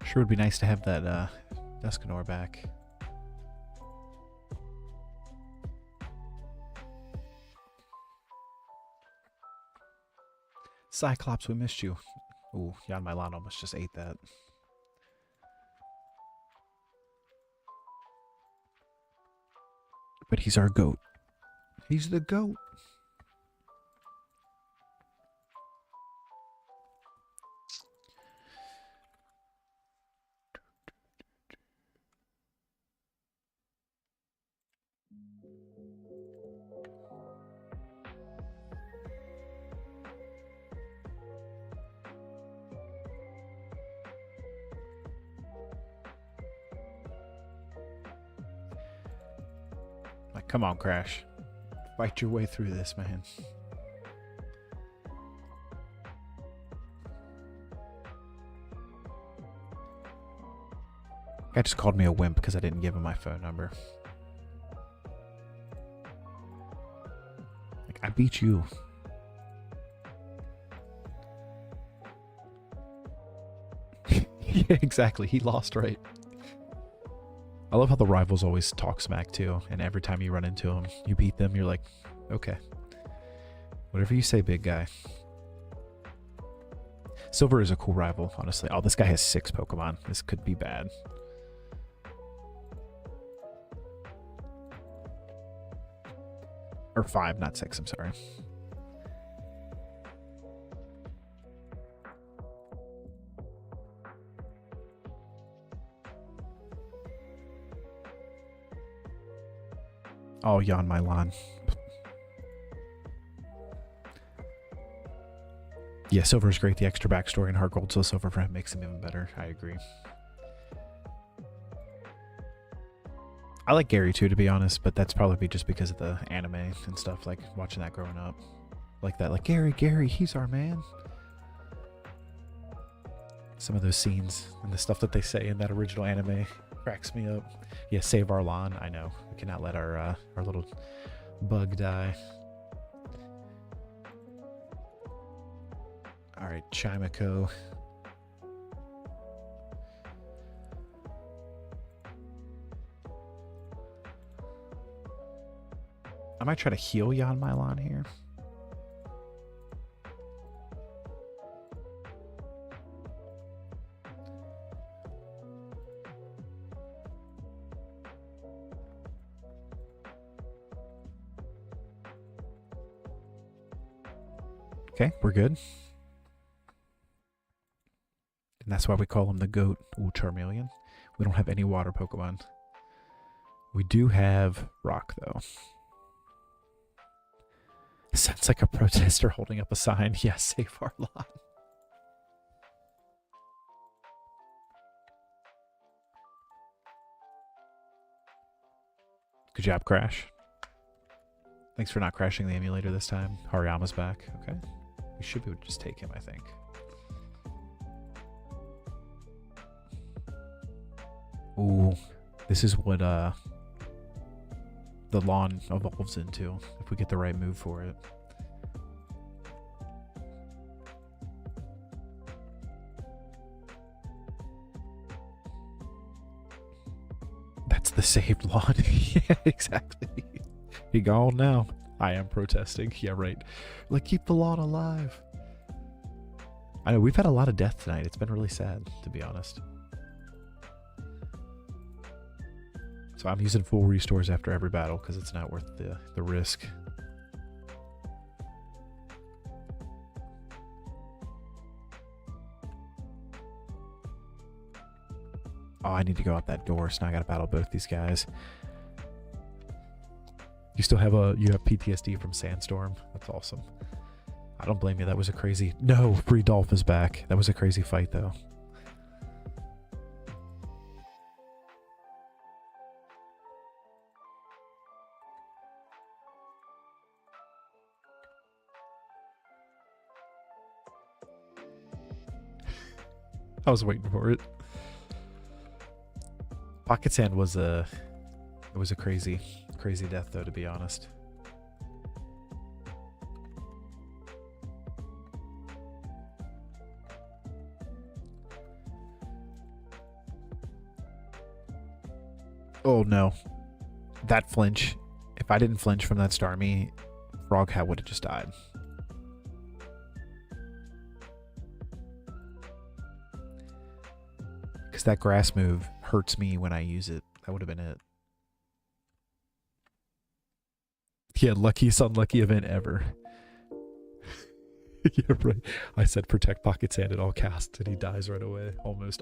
Sure would be nice to have that Dusknoir back. Cyclops, we missed you. Ooh, Jan Milan almost just ate that. But he's our goat. He's the goat. Like, come on, Crash. Fight your way through this, man. Guy just called me a wimp because I didn't give him my phone number. Like, I beat you. Yeah, exactly. He lost, right? I love how the rivals always talk smack too, and every time you run into them, you beat them, you're like, okay. Whatever you say, big guy. Silver is a cool rival, honestly. Oh, this guy has 6 Pokemon. This could be bad. Or 5, not 6, I'm sorry. Oh, Jan Milan. Yeah, Silver's great. The extra backstory in HeartGold, so Silver for him makes him even better. I agree. I like Gary too, to be honest, but that's probably just because of the anime and stuff, like watching that growing up. Like that, like Gary, he's our man. Some of those scenes and the stuff that they say in that original anime cracks me up. Yeah, save our lawn. I know. We cannot let our little bug die. Alright, Chimico. I might try to heal Jan Milan here. Okay, we're good. And that's why we call him the GOAT. Ooh, Charmeleon. We don't have any water Pokemon. We do have rock, though. Sounds like a protester holding up a sign. Yeah, save our lawn. Good job, Crash. Thanks for not crashing the emulator this time. Hariyama's back. Okay. We should be able to just take him, I think. Ooh. This is what the lawn evolves into if we get the right move for it. That's the saved lawn. Yeah, exactly. He gone now. I am protesting. Yeah, right. Like, keep the lawn alive. I know we've had a lot of death tonight. It's been really sad, to be honest. So I'm using full restores after every battle because it's not worth the risk. Oh, I need to go out that door, so now I gotta battle both these guys. You still have you have PTSD from Sandstorm? That's awesome. I don't blame you. That was a crazy... No, Freedolph is back. That was a crazy fight, though. I was waiting for it. Pocket Sand was a crazy death, though, to be honest. Oh no, that flinch! If I didn't flinch from that Starmie, Frog Hat would have just died. Because that grass move hurts me when I use it. That would have been it. Yeah, luckiest unlucky event ever. Yeah, right. I said protect Pocket Sand at all costs, and he dies right away. Almost.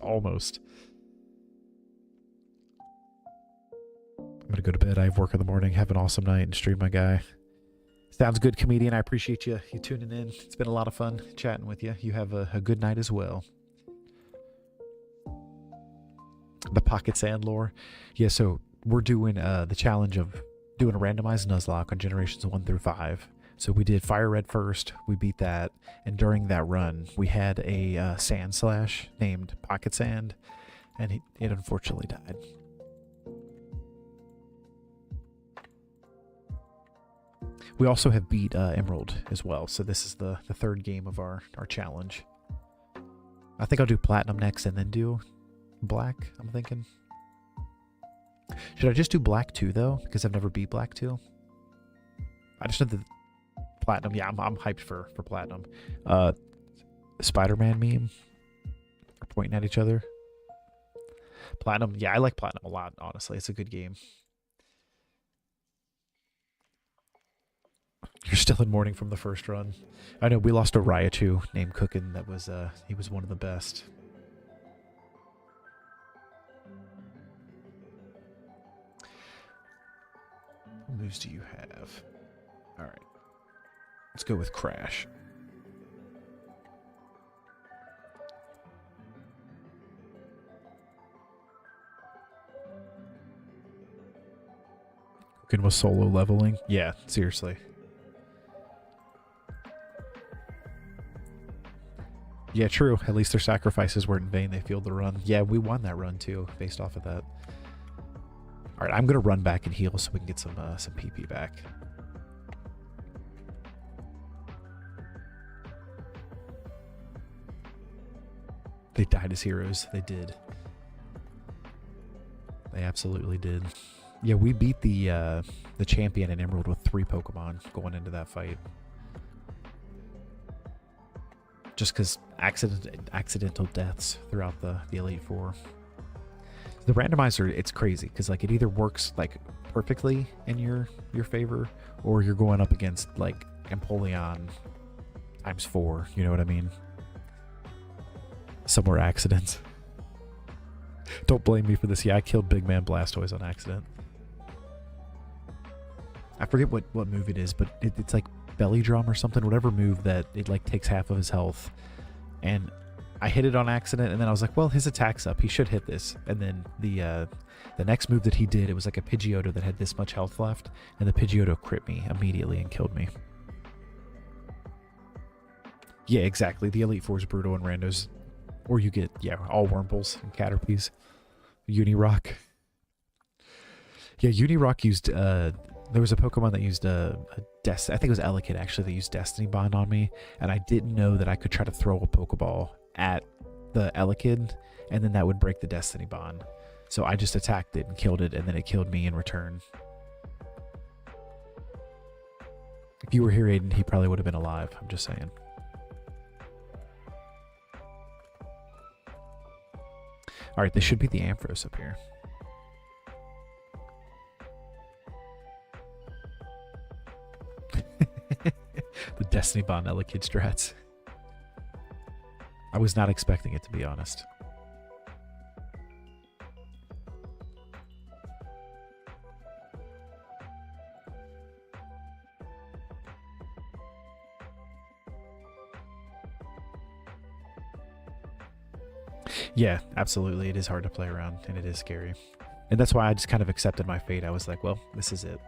I'm gonna go to bed. I have work in the morning. Have an awesome night and stream, my guy. Sounds good, comedian. I appreciate you tuning in. It's been a lot of fun chatting with you. You have a good night as well. The Pocket Sand lore. Yeah, so we're doing the challenge of doing a randomized Nuzlocke on generations 1 through 5. So we did Fire Red first. We beat that. And during that run, we had a Sand Slash named Pocket Sand. And it unfortunately died. We also have beat Emerald as well. So this is the third game of our challenge. I think I'll do Platinum next and then do Black, I'm thinking. Should I just do Black 2 though? Because I've never beat Black 2. I just know the Platinum. Yeah, I'm hyped for Platinum. Spider-Man meme. We're pointing at each other. Platinum. Yeah, I like Platinum a lot, honestly. It's a good game. You're still in mourning from the first run. I know we lost a Raichu named Cookin. That was he was one of the best. What moves do you have? All right. Let's go with Crash. Cookin was solo leveling. Yeah, seriously. Yeah, true. At least their sacrifices weren't in vain. They fueled the run. Yeah, we won that run too, based off of that. All right, I'm gonna run back and heal so we can get some PP back. They died as heroes. They did. They absolutely did. Yeah, we beat the champion in Emerald with 3 Pokemon going into that fight. Just because accidental deaths throughout the Elite Four. The randomizer, it's crazy because like it either works like perfectly in your favor, or you're going up against like Empoleon times 4. You know what I mean? Some more accidents. Don't blame me for this. Yeah, I killed Big Man Blastoise on accident. I forget what move it is, but it's like belly drum or something, whatever move that it like takes half of his health. And I hit it on accident, and then I was like, well, his attack's up, he should hit this. And then the next move that he did, it was like a Pidgeotto that had this much health left, and the Pidgeotto crit me immediately and killed me. Yeah, exactly. The Elite Four is brutal in randos. Or you get, yeah, all Wurmples and Caterpies. Unirock. Yeah, Unirock used There was a Pokemon that used I think it was Elekid actually, that used Destiny Bond on me, and I didn't know that I could try to throw a Pokeball at the Elekid, and then that would break the Destiny Bond. So I just attacked it and killed it, and then it killed me in return. If you were here, Aiden, he probably would have been alive. I'm just saying. All right, this should be the Ampharos up here. The Destiny Bond Elekid strats. I was not expecting it, to be honest. Yeah, absolutely. It is hard to play around, and it is scary. And that's why I just kind of accepted my fate. I was like, well, this is it.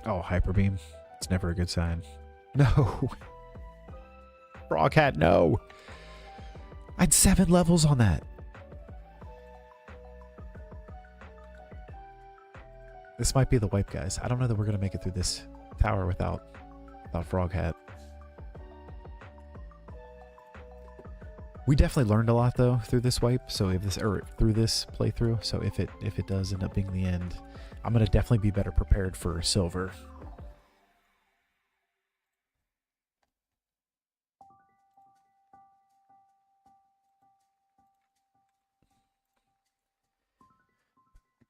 Oh, Hyper Beam. It's never a good sign. No. Frog Hat, no. I had 7 levels on that. This might be the wipe, guys. I don't know that we're going to make it through this tower without Frog Hat. We definitely learned a lot though through this wipe. So if this, or through this playthrough, so if it does end up being the end, I'm gonna definitely be better prepared for silver.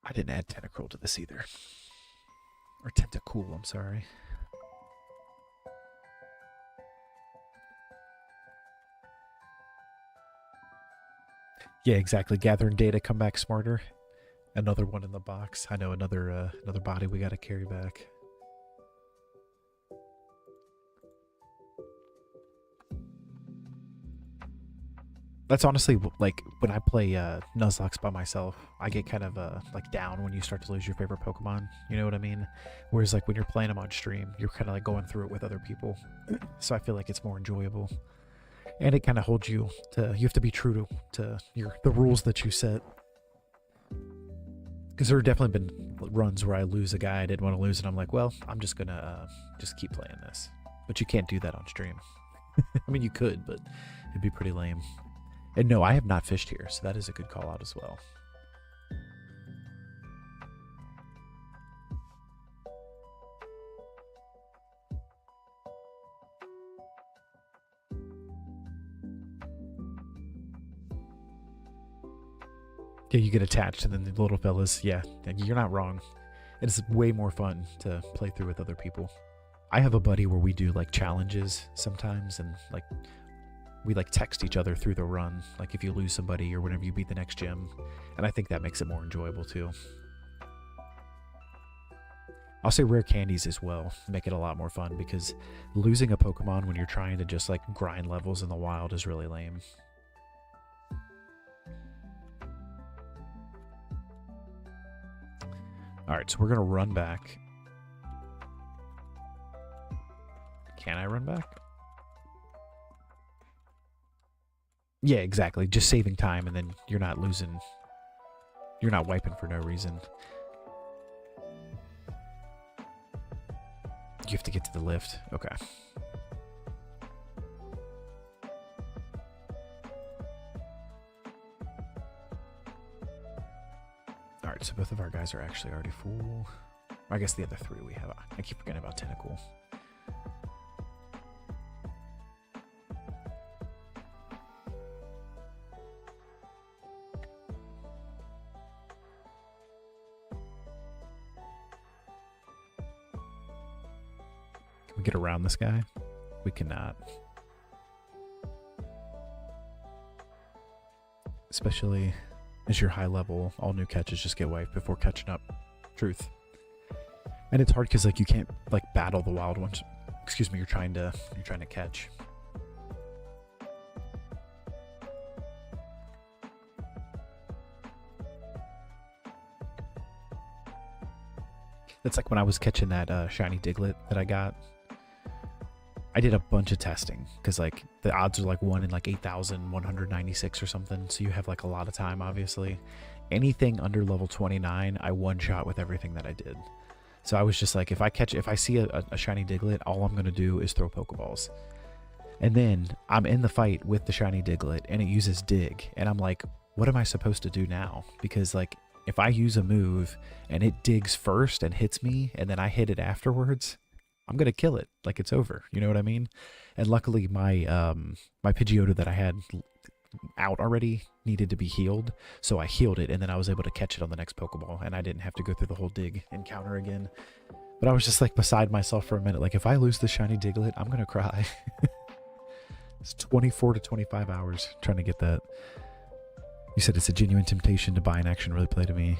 I didn't add Tentacruel to this either, or Tentacool. I'm sorry. Yeah, exactly. Gathering data, come back smarter. Another one in the box. I know, another body we got to carry back. That's honestly like when I play Nuzlocke by myself, I get kind of like down when you start to lose your favorite Pokemon. You know what I mean? Whereas like when you're playing them on stream, you're kind of like going through it with other people. So I feel like it's more enjoyable. And it kind of holds you to, you have to be true to the rules that you set. Because there have definitely been runs where I lose a guy I didn't want to lose, and I'm like, well, I'm just gonna just keep playing this. But you can't do that on stream. I mean, you could, but it'd be pretty lame. And no, I have not fished here, so that is a good call out as well. Yeah, you get attached, and then the little fellas, yeah, you're not wrong. It's way more fun to play through with other people. I have a buddy where we do like challenges sometimes, and like we like text each other through the run, like if you lose somebody or whenever you beat the next gym, and I think that makes it more enjoyable too. I'll say rare candies as well make it a lot more fun, because losing a Pokemon when you're trying to just like grind levels in the wild is really lame. Alright, so we're gonna run back. Can I run back? Yeah, exactly. Just saving time, and then you're not losing. You're not wiping for no reason. You have to get to the lift. Okay. Alright, so both of our guys are actually already full. I guess the other 3 we have. I keep forgetting about Tentacool. Can we get around this guy? We cannot. Especially as you're high level, all new catches just get wiped before catching up. Truth. And it's hard because like you can't like battle the wild ones. Excuse me, you're trying to catch. That's like when I was catching that shiny Diglett that I got. I did a bunch of testing because like the odds are like 1 in like 8,196 or something, so you have like a lot of time obviously, anything under level 29, I one-shot with everything that I did. So I was just like, if I see a shiny Diglett, all I'm going to do is throw Pokeballs. And then I'm in the fight with the shiny Diglett, and it uses Dig. And I'm like, what am I supposed to do now? Because, like, if I use a move and it digs first and hits me, and then I hit it afterwards, I'm going to kill it. Like, it's over. You know what I mean? And luckily, my my Pidgeotto that I had out already needed to be healed, so I healed it, and then I was able to catch it on the next Pokeball, and I didn't have to go through the whole dig encounter again. But I was just like beside myself for a minute, like, if I lose the shiny Diglett, I'm gonna cry. It's 24 to 25 hours trying to get that. You said it's a genuine temptation to buy an action really play to me.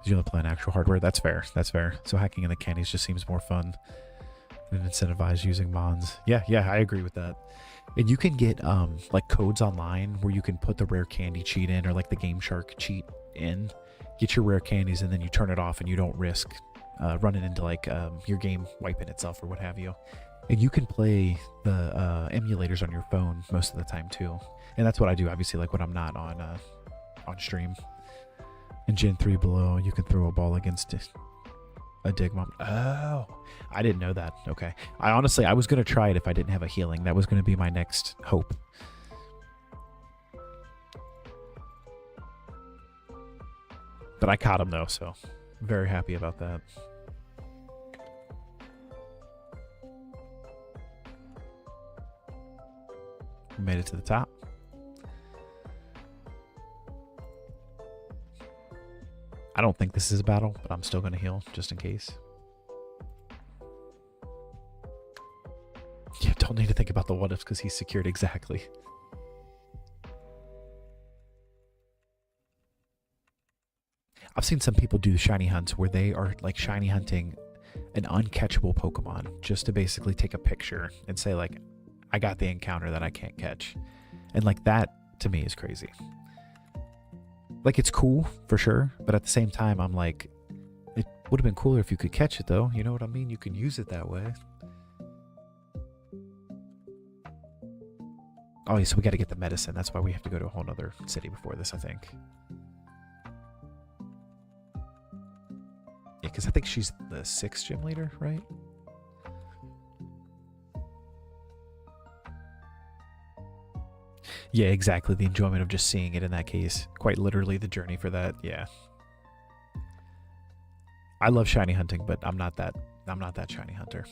You only play on actual hardware. That's fair. That's fair. So hacking in the candies just seems more fun than incentivize using mons. Yeah, I agree with that. And you can get like codes online where you can put the rare candy cheat in, or like the Game Shark cheat in, get your rare candies, and then you turn it off and you don't risk running into like your game wiping itself or what have you. And you can play the emulators on your phone most of the time too. And that's what I do, obviously, like when I'm not on stream. In Gen 3 below, you can throw a ball against a Digmon. Oh, I didn't know that. Okay. I was going to try it if I didn't have a healing. That was going to be my next hope. But I caught him though, so very happy about that. Made it to the top. I don't think this is a battle, but I'm still going to heal just in case. Yeah, don't need to think about the what ifs because he's secured exactly. I've seen some people do shiny hunts where they are like shiny hunting an uncatchable Pokemon just to basically take a picture and say like, I got the encounter that I can't catch. And like that to me is crazy. Like, it's cool for sure, but at the same time, I'm like, it would have been cooler if you could catch it though. You know what I mean? You can use it that way. Oh, yeah, so we got to get the medicine. That's why we have to go to a whole nother city before this, I think. Yeah, because I think she's the 6th gym leader, right? Yeah, exactly. The enjoyment of just seeing it in that case. Quite literally the journey for that. Yeah. I love shiny hunting, but I'm not that shiny hunter.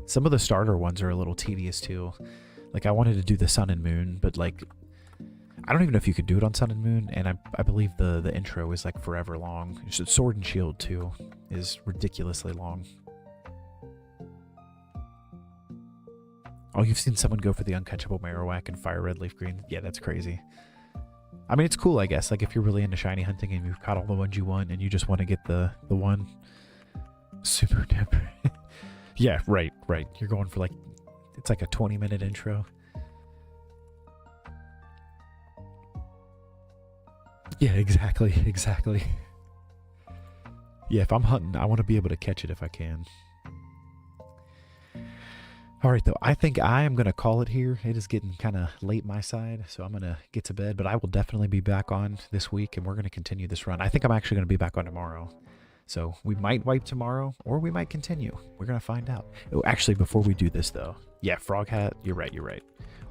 Some of the starter ones are a little tedious too. Like I wanted to do the Sun and Moon, but like I don't even know if you could do it on Sun and Moon, and I believe the intro is like forever long. Sword and Shield too is ridiculously long. Oh, you've seen someone go for the uncatchable Marowak and fire red leaf green? Yeah, that's crazy. I mean, it's cool, I guess. Like, if you're really into shiny hunting and you've caught all the ones you want and you just want to get the one super temper. Yeah, right. You're going for like, it's like a 20-minute intro. Yeah, exactly. Yeah, if I'm hunting, I want to be able to catch it if I can. All right, though, I think I am going to call it here. It is getting kind of late my side, so I'm going to get to bed. But I will definitely be back on this week, and we're going to continue this run. I think I'm actually going to be back on tomorrow. So we might wipe tomorrow, or we might continue. We're going to find out. Oh, actually, before we do this, though, yeah, Frog Hat, you're right.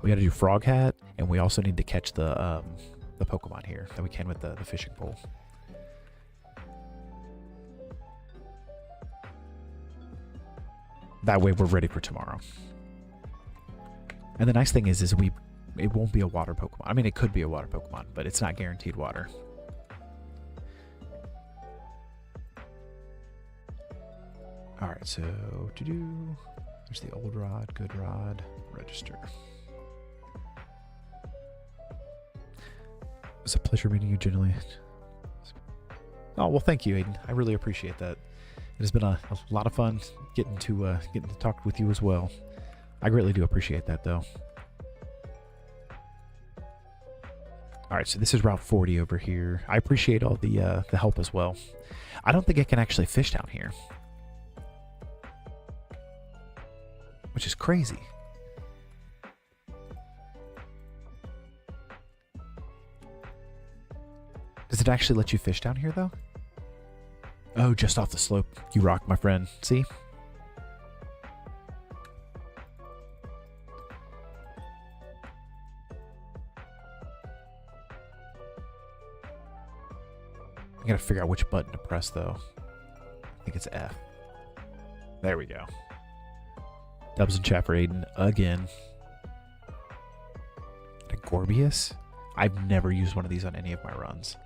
We got to do Frog Hat, and we also need to catch the Pokemon here that we can with the fishing pole. That way we're ready for tomorrow. And the nice thing is it won't be a water Pokemon. I mean, it could be a water Pokemon, but it's not guaranteed water. All right, so there's the old rod, good rod, register. It's a pleasure meeting you, generally. Oh, well, thank you, Aiden. I really appreciate that. It has been a lot of fun getting to talk with you as well. I greatly do appreciate that, though. All right, so this is Route 40 over here. I appreciate all the help as well. I don't think I can actually fish down here, which is crazy. it actually let you fish down here, though? Oh, just off the slope. You rock, my friend. See? I gotta figure out which button to press, though. I think it's F. There we go. Dubs and chat for Aiden again. A Gorbius? I've never used one of these on any of my runs.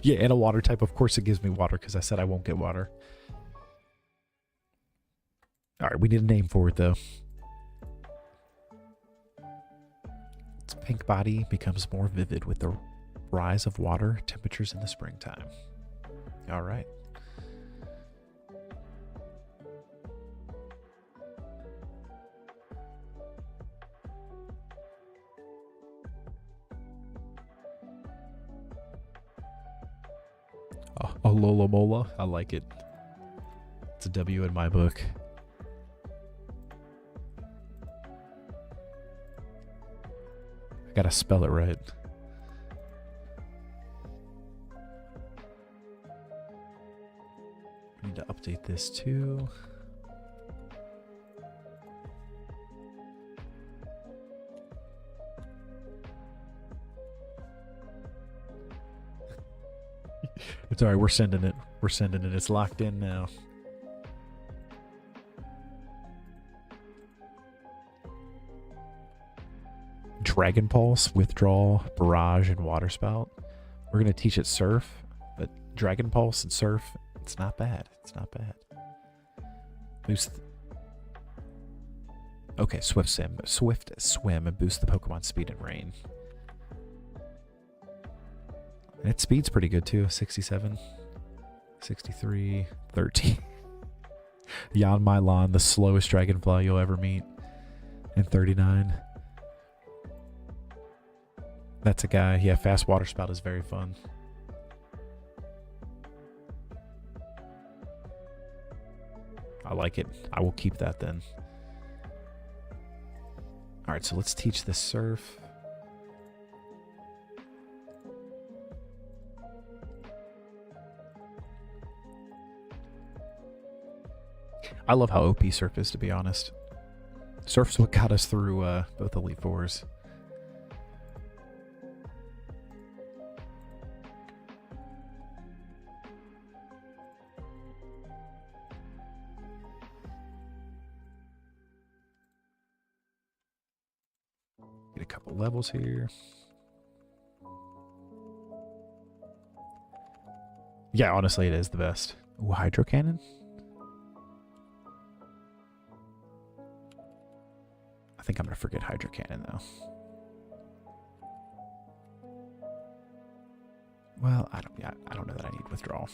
Yeah, and a water type. Of course it gives me water because I said I won't get water. Alright, we need a name for it, though. Its pink body becomes more vivid with the rise of water temperatures in the springtime. Alright. Oh, Lola Mola. I like it. It's a W in my book. I gotta spell it right. Need to update this too. It's alright, we're sending it. We're sending it. It's locked in now. Dragon Pulse, Withdrawal, Barrage, and Water Spout. We're going to teach it Surf, but Dragon Pulse and Surf, it's not bad. It's not bad. Boost. Okay, Swift Swim and boost the Pokemon speed and rain. And its speed's pretty good too. 67, 63, 13. Yan Mylon, the slowest dragonfly you'll ever meet. And 39. That's a guy. Yeah, Fast Water Spout is very fun. I like it. I will keep that then. Alright, so let's teach this Surf. I love how OP Surf is, to be honest. Surf's what got us through both Elite Fours. Get a couple levels here. Yeah, honestly, it is the best. Ooh, Hydro Cannon? I think I'm gonna forget Hydro Cannon though. Well, I don't know that I need Withdrawal.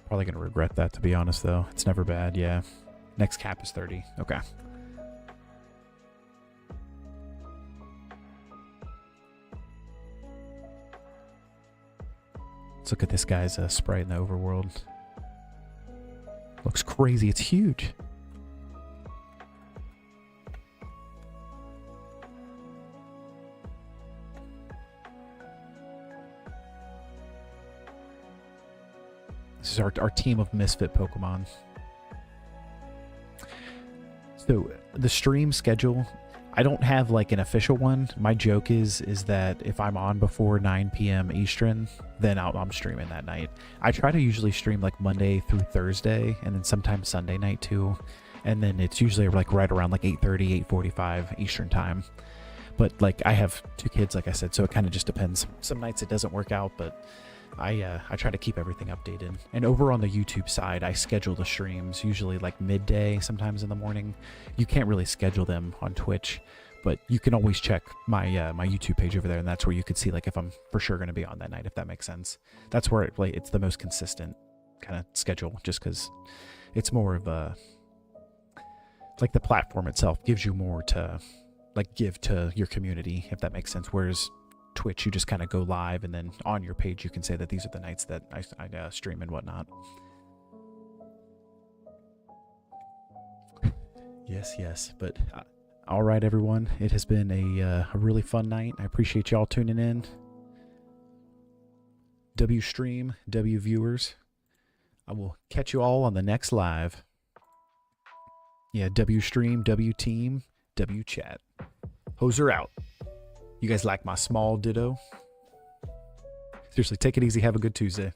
Probably gonna regret that, to be honest though. It's never bad, yeah. Next cap is 30. Okay. Let's look at this guy's sprite in the overworld. Looks crazy. It's huge. This is our team of misfit Pokemon. So the stream schedule, I don't have like an official one. My joke is that if I'm on before 9 p.m. Eastern, then I'm streaming that night. I try to usually stream like Monday through Thursday, and then sometimes Sunday night too. And then it's usually like right around like 8:30, 8:45 Eastern time. But like I have 2 kids, like I said, so it kind of just depends. Some nights it doesn't work out, but I try to keep everything updated. And over on the YouTube side, I schedule the streams usually like midday, sometimes in the morning. You can't really schedule them on Twitch, but you can always check my my YouTube page over there, and that's where you could see like if I'm for sure going to be on that night, if that makes sense. That's where it's the most consistent kind of schedule, just because it's more of a like the platform itself gives you more to like give to your community, if that makes sense. Whereas Twitch, you just kind of go live, and then on your page you can say that these are the nights that I stream and whatnot. Yes, yes. But all right, everyone. It has been a really fun night. I appreciate y'all tuning in. W stream, W viewers. I will catch you all on the next live. Yeah, W stream, W team, W chat. Hoser out. You guys like my small ditto? Seriously, take it easy. Have a good Tuesday.